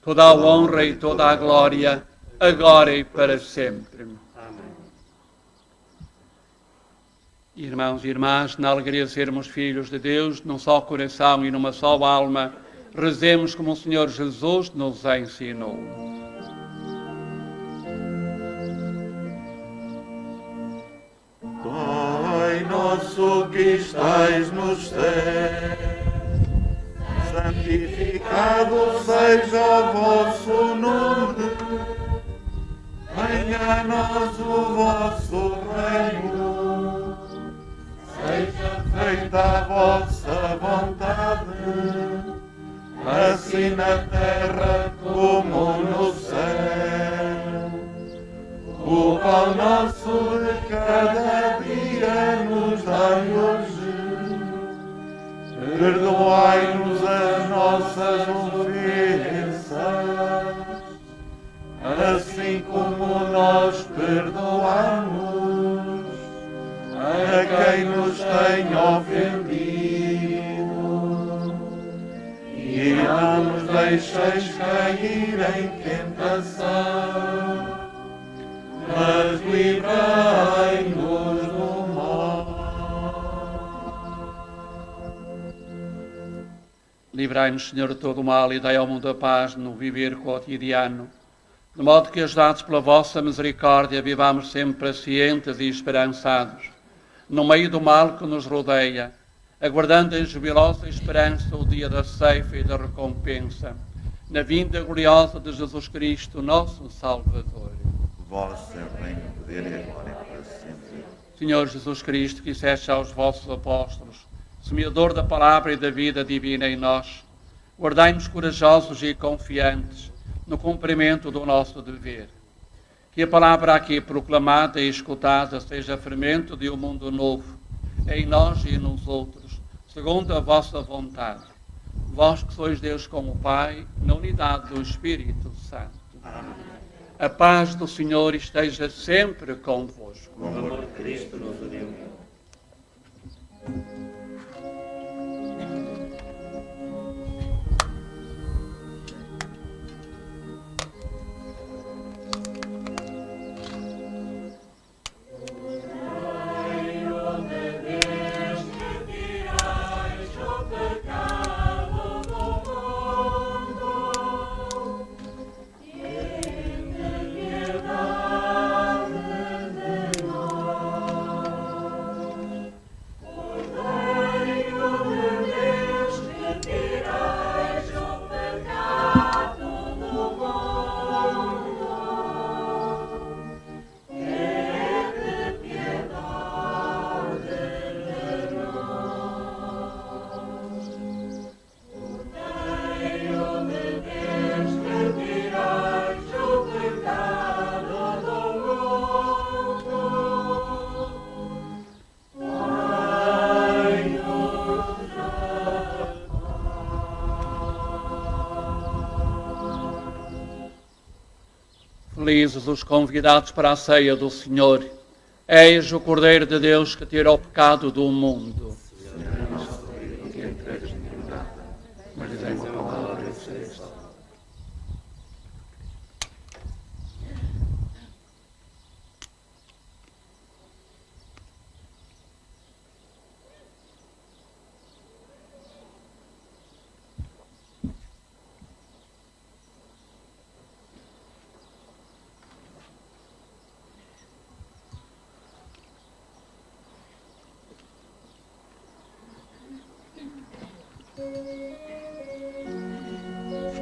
toda a honra e toda a glória, agora e para sempre. Amém. Irmãos e irmãs, na alegria de sermos filhos de Deus, num só coração e numa só alma, rezemos como o Senhor Jesus nos ensinou. Pai nosso que estais nos céus, santificado seja o vosso nome. Venha a nós o vosso reino. Seja feita a vossa vontade, assim na terra como no céu. O pão nosso de cada dia nos dai hoje. Perdoai-nos as nossas ofensas, assim como nós perdoamos a quem nos tem ofendido. E não nos deixeis cair em tentação, mas livrai-nos do mal. Livrai-nos, Senhor, de todo o mal e dai ao mundo a paz no viver cotidiano, de modo que, ajudados pela vossa misericórdia, vivamos sempre pacientes e esperançados, no meio do mal que nos rodeia, aguardando em jubilosa esperança o dia da ceifa e da recompensa, na vinda gloriosa de Jesus Cristo, nosso Salvador. Vosso é o reino, o poder e a glória para sempre. Senhor Jesus Cristo, que disseste aos vossos apóstolos, semeador da palavra e da vida divina em nós, guardai-nos corajosos e confiantes no cumprimento do nosso dever. Que a palavra aqui proclamada e escutada seja fermento de um mundo novo, em nós e nos outros, segundo a vossa vontade. Vós que sois Deus com o Pai, na unidade do Espírito Santo. Amém. A paz do Senhor esteja sempre convosco. O amor de Cristo nos uniu. Felizes os convidados para a ceia do Senhor. Eis o Cordeiro de Deus que tira o pecado do mundo. Mas dizem uma palavra e sereis.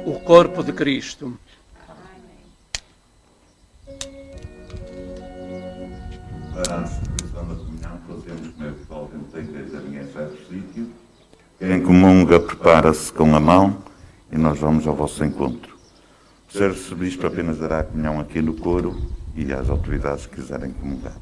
O corpo de Cristo. Para a distribuição da comunhão, fazemos como é habitualmente tem feito a ninguém certo sítio. Quem comunga prepara-se com a mão e nós vamos ao vosso encontro. O Sr. Arcebispo apenas dará a comunhão aqui no coro e às autoridades que quiserem comungar.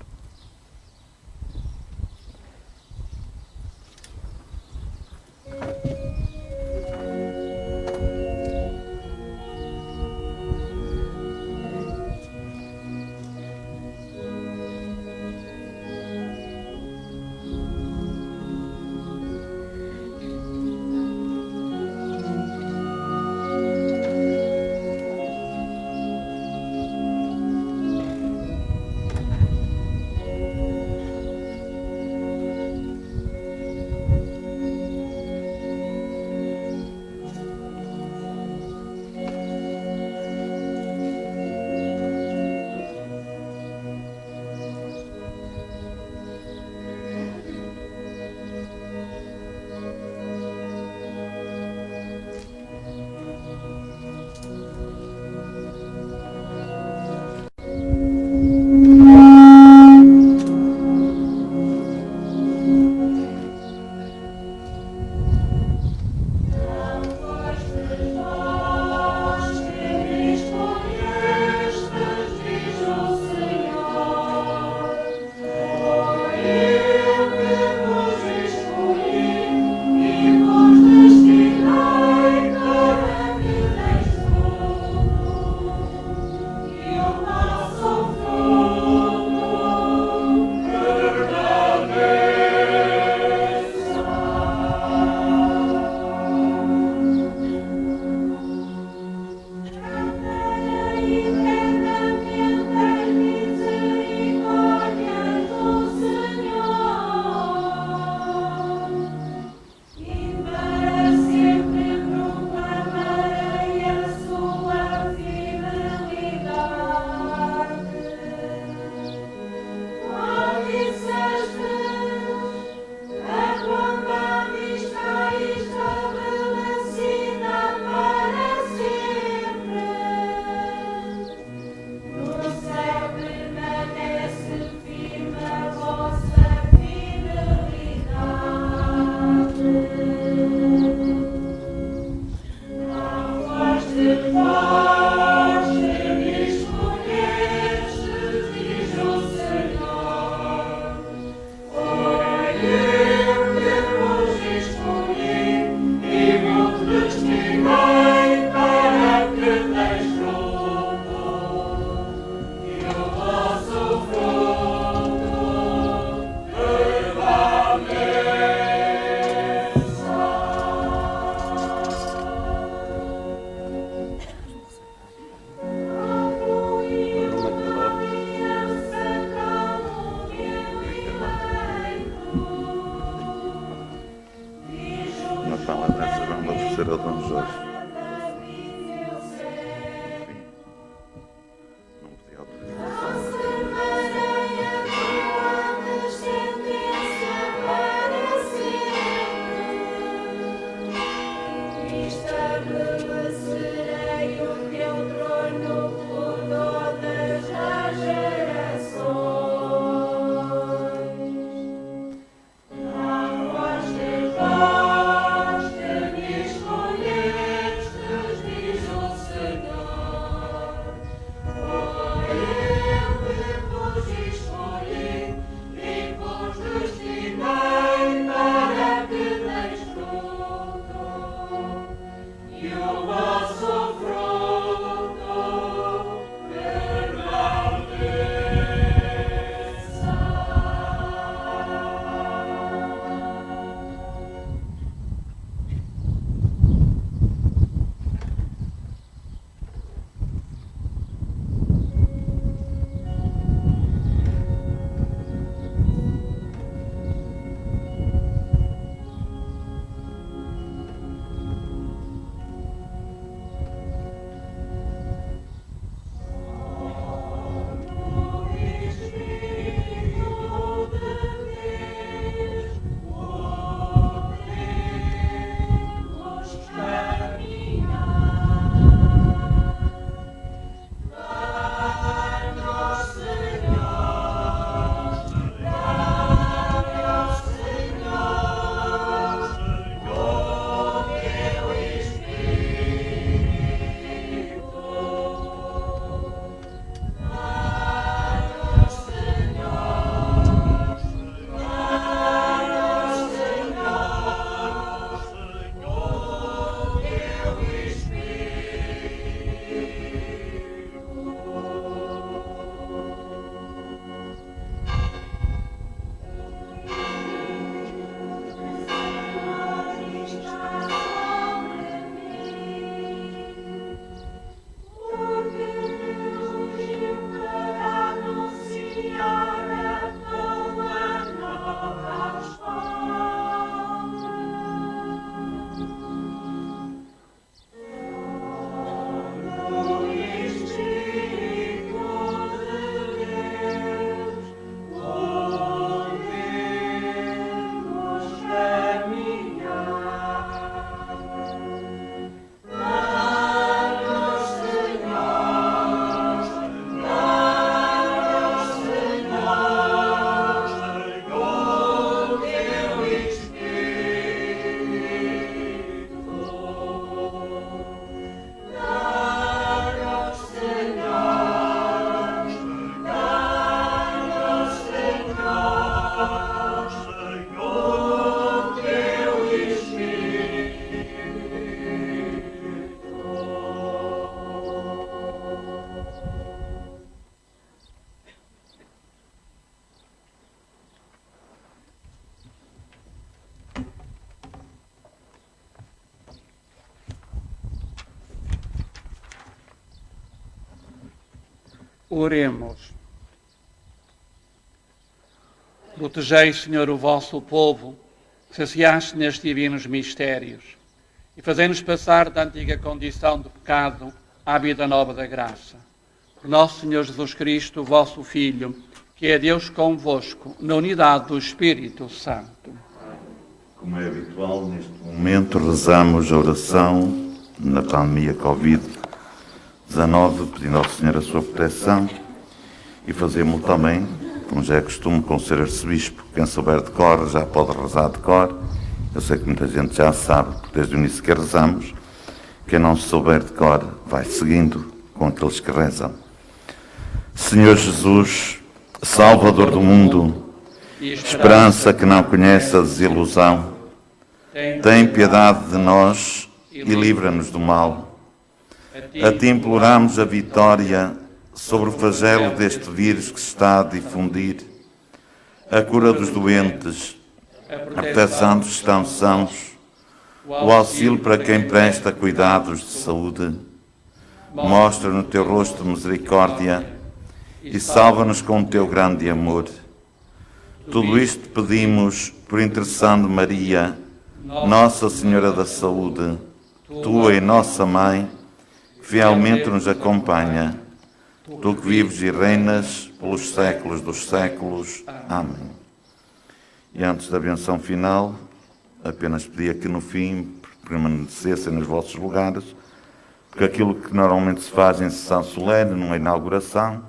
Oremos. Protegei, Senhor, o vosso povo, que saciaste nestes divinos mistérios, e fazei-nos passar da antiga condição de pecado à vida nova da graça. Por nosso Senhor Jesus Cristo, vosso Filho, que é Deus convosco, na unidade do Espírito Santo. Como é habitual, neste momento rezamos a oração na pandemia Covid-19, pedindo ao Senhor a sua proteção, e fazemos também, como já é costume, com o Sr. Arcebispo. Quem souber de cor já pode rezar de cor. Eu sei que muita gente já sabe, porque desde o início que rezamos. Quem não souber de cor vai seguindo com aqueles que rezam. Senhor Jesus, Salvador do mundo, esperança que não conhece a desilusão, tem piedade de nós e livra-nos do mal. A ti imploramos a vitória sobre o flagelo deste vírus que se está a difundir, a cura dos doentes, a proteção dos que estão sãos, o auxílio para quem presta cuidados de saúde. Mostra no teu rosto misericórdia e salva-nos com o teu grande amor. Tudo isto pedimos por intercessão de Maria, Nossa Senhora da Saúde, tua e nossa Mãe, que fielmente nos acompanha, tu que vives e reinas pelos séculos dos séculos. Amém. E antes da benção final, apenas pedia que no fim permanecessem nos vossos lugares, porque aquilo que normalmente se faz em sessão solene, numa inauguração,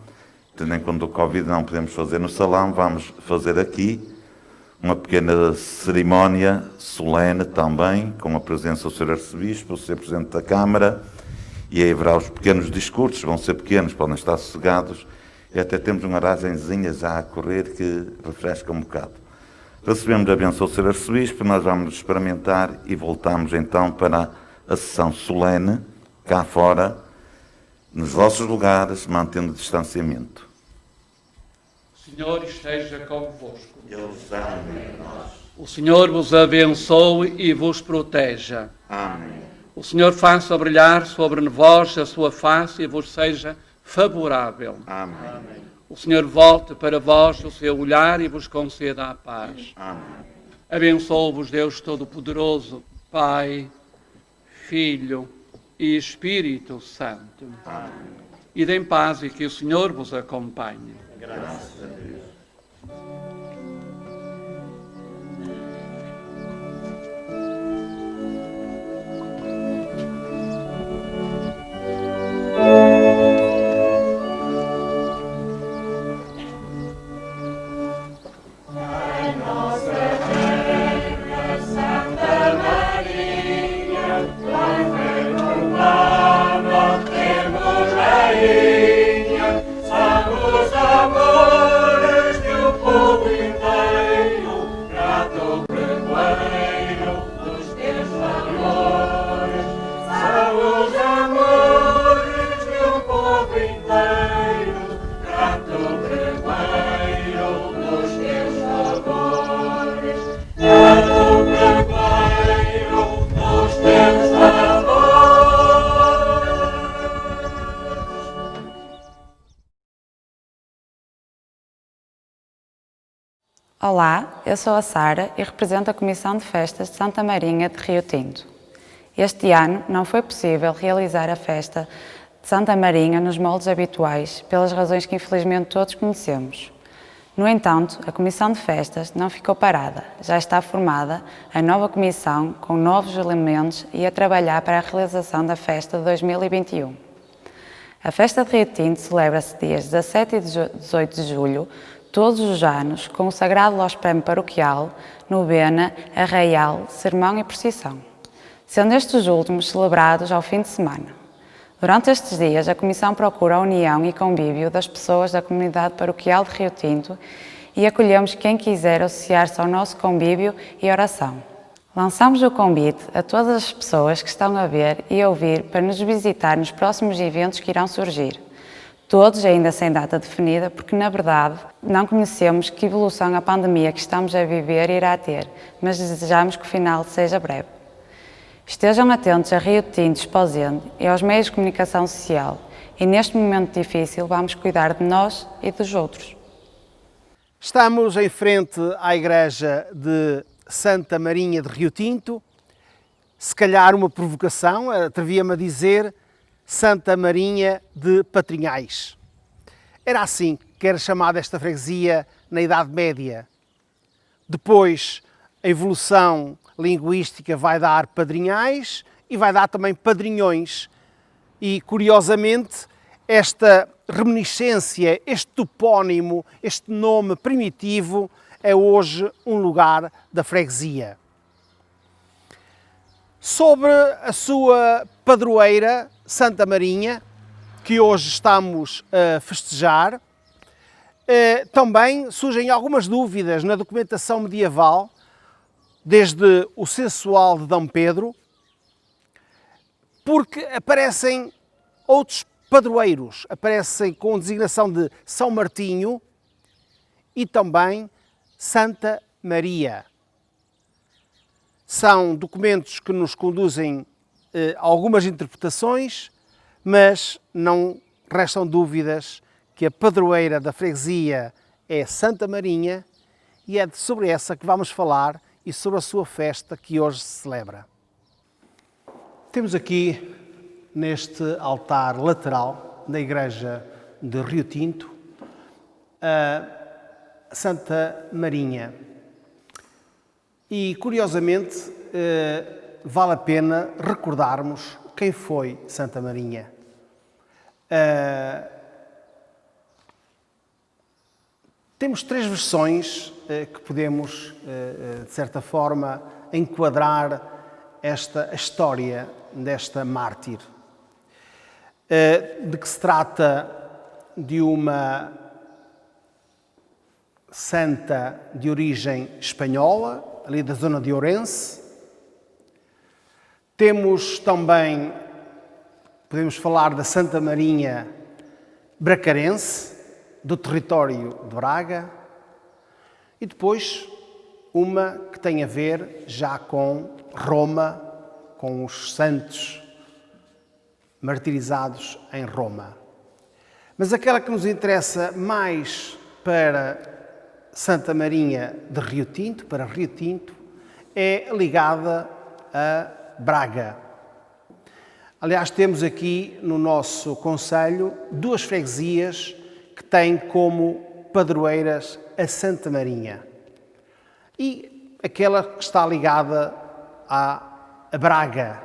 tendo em conta o Covid não podemos fazer no salão, vamos fazer aqui uma pequena cerimónia solene também, com a presença do Sr. Arcebispo, o Sr. Presidente da Câmara, e aí haverá os pequenos discursos, vão ser pequenos, podem estar sossegados, e até temos uma aragenzinha já a correr que refresca um bocado. Recebemos a bênção do Sr. Arcebispo, nós vamos experimentar e voltamos então para a sessão solene, cá fora, nos vossos lugares, mantendo o distanciamento. O Senhor esteja convosco. O Senhor vos abençoe e vos proteja. Amém. O Senhor faça brilhar sobre vós a sua face e vos seja favorável. Amém. O Senhor volte para vós o seu olhar e vos conceda a paz. Amém. Abençoe-vos Deus Todo-Poderoso, Pai, Filho e Espírito Santo. Amém. Ide em paz e que o Senhor vos acompanhe. Graças a Deus. Olá, eu sou a Sara e represento a Comissão de Festas de Santa Marinha de Rio Tinto. Este ano não foi possível realizar a festa de Santa Marinha nos moldes habituais, pelas razões que infelizmente todos conhecemos. No entanto, a Comissão de Festas não ficou parada, já está formada a nova comissão com novos elementos e a trabalhar para a realização da festa de 2021. A festa de Rio Tinto celebra-se dias 17 e 18 de julho, todos os anos, com o Sagrado Lospreme Paroquial, novena, arraial, sermão e procissão, sendo estes últimos celebrados ao fim de semana. Durante estes dias, a Comissão procura a união e convívio das pessoas da comunidade paroquial de Rio Tinto e acolhemos quem quiser associar-se ao nosso convívio e oração. Lançamos o convite a todas as pessoas que estão a ver e a ouvir para nos visitar nos próximos eventos que irão surgir. Todos ainda sem data definida, porque na verdade não conhecemos que evolução a pandemia que estamos a viver irá ter, mas desejamos que o final seja breve. Estejam atentos a Rio Tinto Exposente e aos meios de comunicação social E neste momento difícil vamos cuidar de nós e dos outros. Estamos em frente à igreja de Santa Marinha de Rio Tinto. Se calhar uma provocação, atrevia-me a dizer Santa Marinha de Patrinhais. Era assim que era chamada esta freguesia na Idade Média. Depois, a evolução linguística vai dar Padrinhais e vai dar também Padrinhões. E, curiosamente, esta reminiscência, este topónimo, este nome primitivo é hoje um lugar da freguesia. Sobre a sua padroeira, Santa Marinha, que hoje estamos a festejar, também surgem algumas dúvidas na documentação medieval, desde o censual de D. Pedro, porque aparecem outros padroeiros, aparecem com designação de São Martinho e também Santa Maria. São documentos que nos conduzem a algumas interpretações, mas não restam dúvidas que a padroeira da freguesia é Santa Marinha e é sobre essa que vamos falar e sobre a sua festa que hoje se celebra. Temos aqui, neste altar lateral da igreja de Rio Tinto, a Santa Marinha. E, curiosamente, vale a pena recordarmos quem foi Santa Marinha. Temos três versões que podemos, de certa forma, enquadrar esta história desta mártir. De que se trata de uma santa de origem espanhola, ali da zona de Ourense. Temos também, podemos falar da Santa Marinha bracarense, do território de Braga, e depois uma que tem a ver já com Roma, com os santos martirizados em Roma. Mas aquela que nos interessa mais para Santa Marinha de Rio Tinto, para Rio Tinto, é ligada a Braga. Aliás, temos aqui no nosso concelho duas freguesias que têm como padroeiras a Santa Marinha e aquela que está ligada a Braga,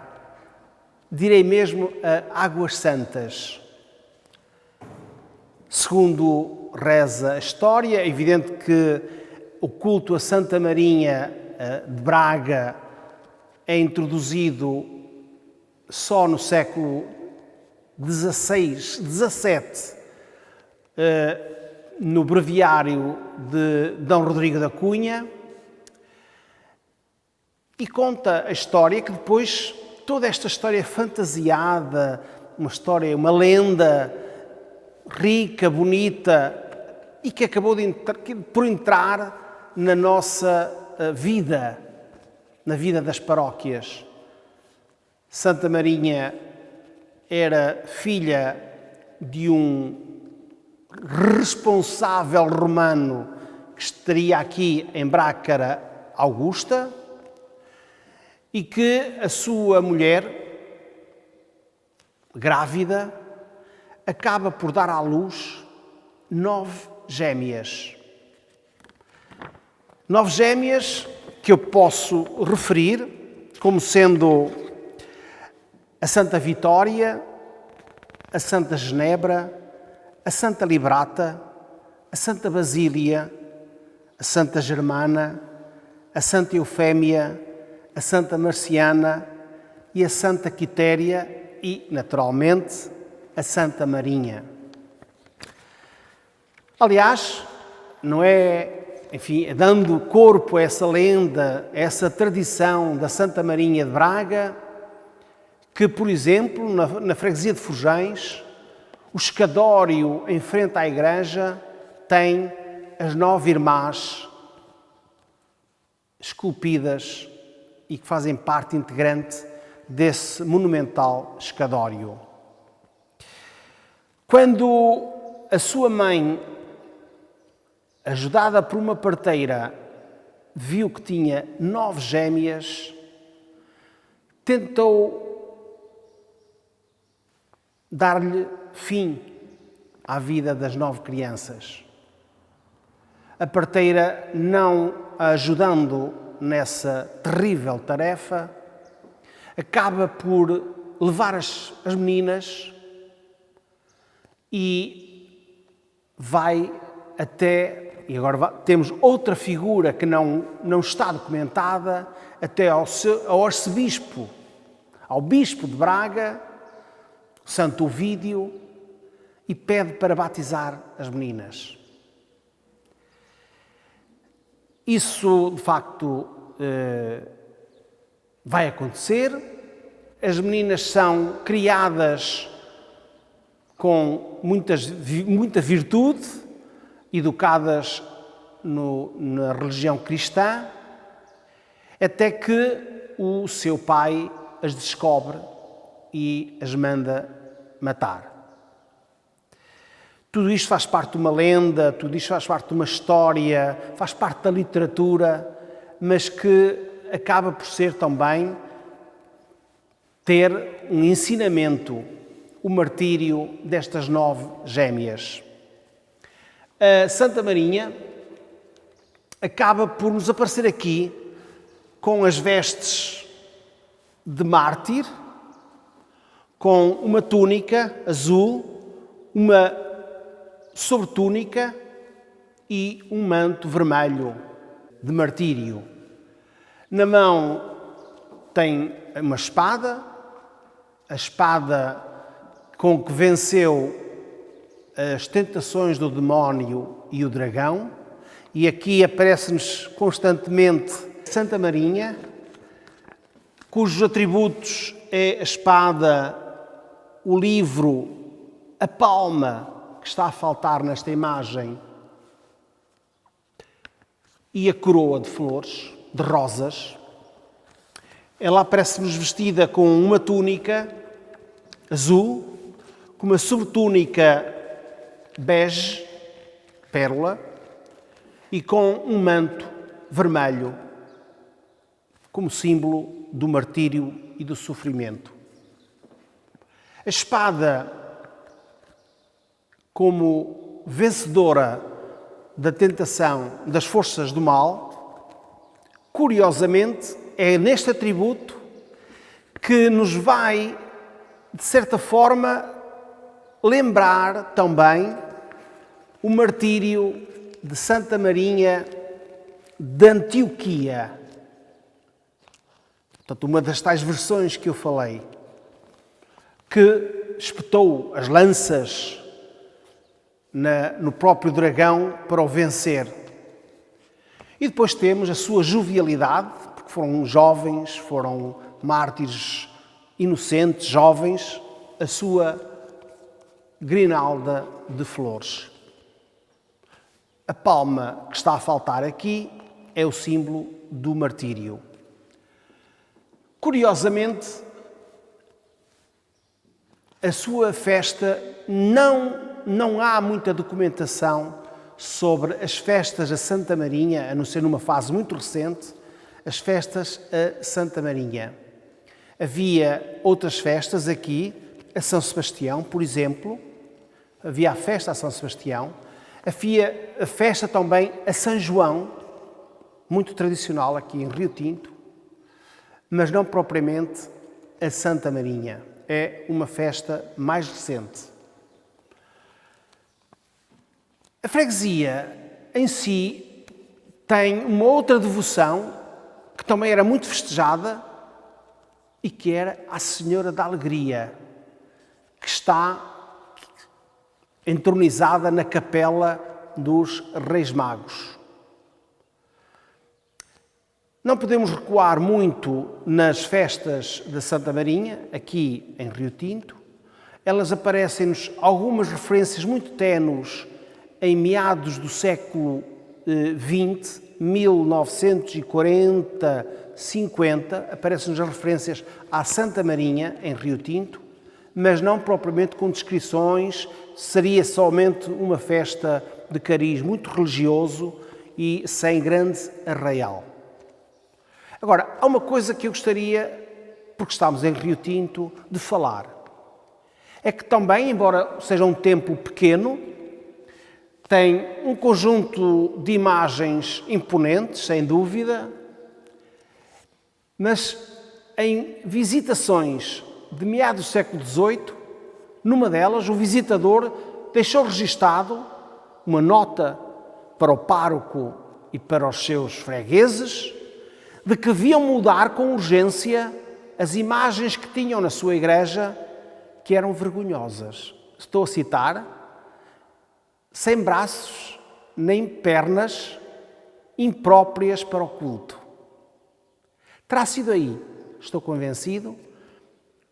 direi mesmo a Águas Santas. Segundo reza a história, é evidente que o culto a Santa Marinha de Braga é introduzido só no século XVII, no breviário de D. Rodrigo da Cunha, e conta a história que depois toda esta história fantasiada, uma lenda rica, bonita, e que acabou por entrar na nossa vida, na vida das paróquias. Santa Marinha era filha de um responsável romano que estaria aqui em Brácara Augusta e que a sua mulher, grávida, acaba por dar à luz 9 gêmeas. 9 gêmeas que eu posso referir como sendo a Santa Vitória, a Santa Genebra, a Santa Librata, a Santa Basília, a Santa Germana, a Santa Eufémia, a Santa Marciana e a Santa Quitéria e, naturalmente, a Santa Marinha. Aliás, não é, enfim, dando corpo a essa lenda, a essa tradição da Santa Marinha de Braga, que, por exemplo, na freguesia de Forjães, o escadório em frente à igreja tem as 9 irmãs esculpidas e que fazem parte integrante desse monumental escadório. Quando a sua mãe, ajudada por uma parteira, viu que tinha 9 gêmeas, tentou dar-lhe fim à vida das 9 crianças. A parteira, não a ajudando nessa terrível tarefa, acaba por levar as meninas e vai até, e agora temos outra figura que não está documentada, até ao arcebispo, ao bispo de Braga, Santo Ovídio, e pede para batizar as meninas. Isso, de facto, vai acontecer. As meninas são criadas com muita virtude, educadas na religião cristã, até que o seu pai as descobre e as manda matar. Tudo isto faz parte de uma lenda, tudo isto faz parte de uma história, faz parte da literatura, mas que acaba por ser também ter um ensinamento, o martírio destas 9 gêmeas. A Santa Marinha acaba por nos aparecer aqui com as vestes de mártir, com uma túnica azul, uma sobretúnica e um manto vermelho de martírio. Na mão tem uma espada, a espada com que venceu as tentações do demónio e o dragão, e aqui aparece-nos constantemente Santa Marinha, cujos atributos é a espada, o livro, a palma, que está a faltar nesta imagem, e a coroa de flores, de rosas. Ela aparece-nos vestida com uma túnica azul, com uma sobretúnica bege, pérola, e com um manto vermelho, como símbolo do martírio e do sofrimento. A espada, como vencedora da tentação das forças do mal, curiosamente, é neste atributo que nos vai, de certa forma, lembrar também o martírio de Santa Marinha de Antioquia. Portanto, uma das tais versões que eu falei, que espetou as lanças no próprio dragão para o vencer. E depois temos a sua jovialidade, porque foram jovens, foram mártires inocentes, jovens, a sua grinalda de flores. A palma que está a faltar aqui é o símbolo do martírio. Curiosamente, a sua festa não há muita documentação sobre as festas a Santa Marinha, a não ser numa fase muito recente, as festas a Santa Marinha. Havia outras festas aqui, a São Sebastião, por exemplo, havia a festa a São Sebastião, havia a festa também a São João, muito tradicional aqui em Rio Tinto, mas não propriamente a Santa Marinha. É uma festa mais recente. A freguesia em si tem uma outra devoção que também era muito festejada e que era a Senhora da Alegria, que está entronizada na capela dos Reis Magos. Não podemos recuar muito nas festas da Santa Marinha, aqui em Rio Tinto. Elas aparecem-nos algumas referências muito ténues em meados do século XX, 1940, 50, aparecem-nos as referências à Santa Marinha, em Rio Tinto, mas não propriamente com descrições, seria somente uma festa de cariz muito religioso e sem grande arraial. Agora, há uma coisa que eu gostaria, porque estamos em Rio Tinto, de falar. É que também, embora seja um templo pequeno, tem um conjunto de imagens imponentes, sem dúvida, mas em visitações de meados do século XVIII, numa delas, o visitador deixou registado uma nota para o pároco e para os seus fregueses de que deviam mudar com urgência as imagens que tinham na sua igreja, que eram vergonhosas. Estou a citar: sem braços nem pernas, impróprias para o culto. Terá sido aí, estou convencido,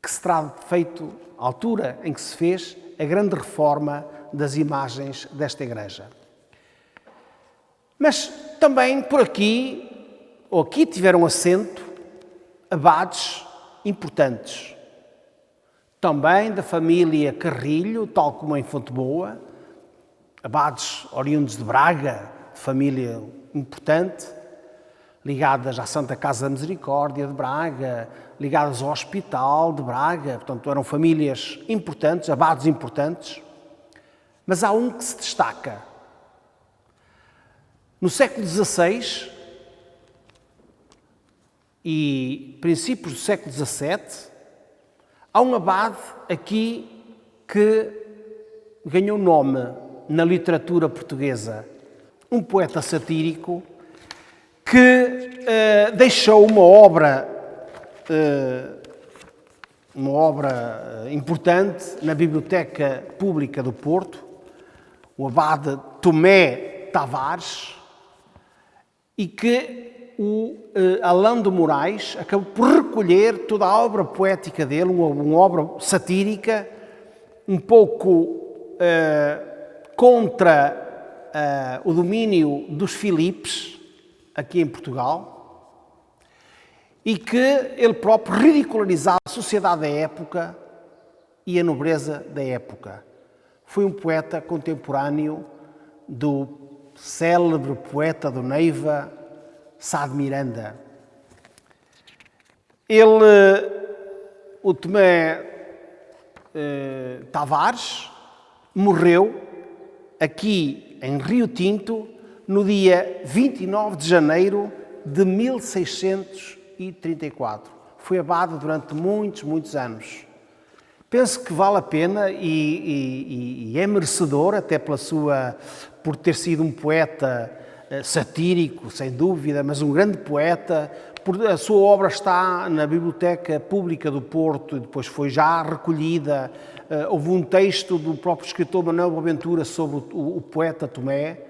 que se terá feito a altura em que se fez a grande reforma das imagens desta igreja. Mas também por aqui, ou aqui tiveram assento abades importantes. Também da família Carrilho, tal como em Fonteboa, abades oriundos de Braga, família importante, ligadas à Santa Casa da Misericórdia de Braga, ligadas ao Hospital de Braga, portanto eram famílias importantes, abades importantes, mas há um que se destaca. No século XVI e princípios do século XVII, há um abade aqui que ganhou nome na literatura portuguesa, um poeta satírico que deixou uma obra importante na Biblioteca Pública do Porto, o abade Tomé Tavares, e que o Alão de Moraes acabou por recolher toda a obra poética dele, uma obra satírica, um pouco contra o domínio dos Filipes, aqui em Portugal, e que ele próprio ridicularizava a sociedade da época e a nobreza da época. Foi um poeta contemporâneo do célebre poeta do Neiva, Sá de Miranda. O Tomé Tavares, morreu aqui em Rio Tinto no dia 29 de janeiro de 1634. Foi abade durante muitos anos. Penso que vale a pena e é merecedor, até por ter sido um poeta satírico, sem dúvida, mas um grande poeta. A sua obra está na Biblioteca Pública do Porto e depois foi já recolhida. Houve um texto do próprio escritor Manuel Boaventura sobre o poeta Tomé,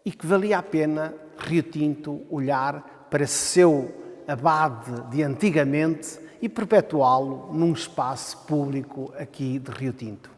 e que valia a pena Rio Tinto olhar para esse seu abade de antigamente e perpetuá-lo num espaço público aqui de Rio Tinto.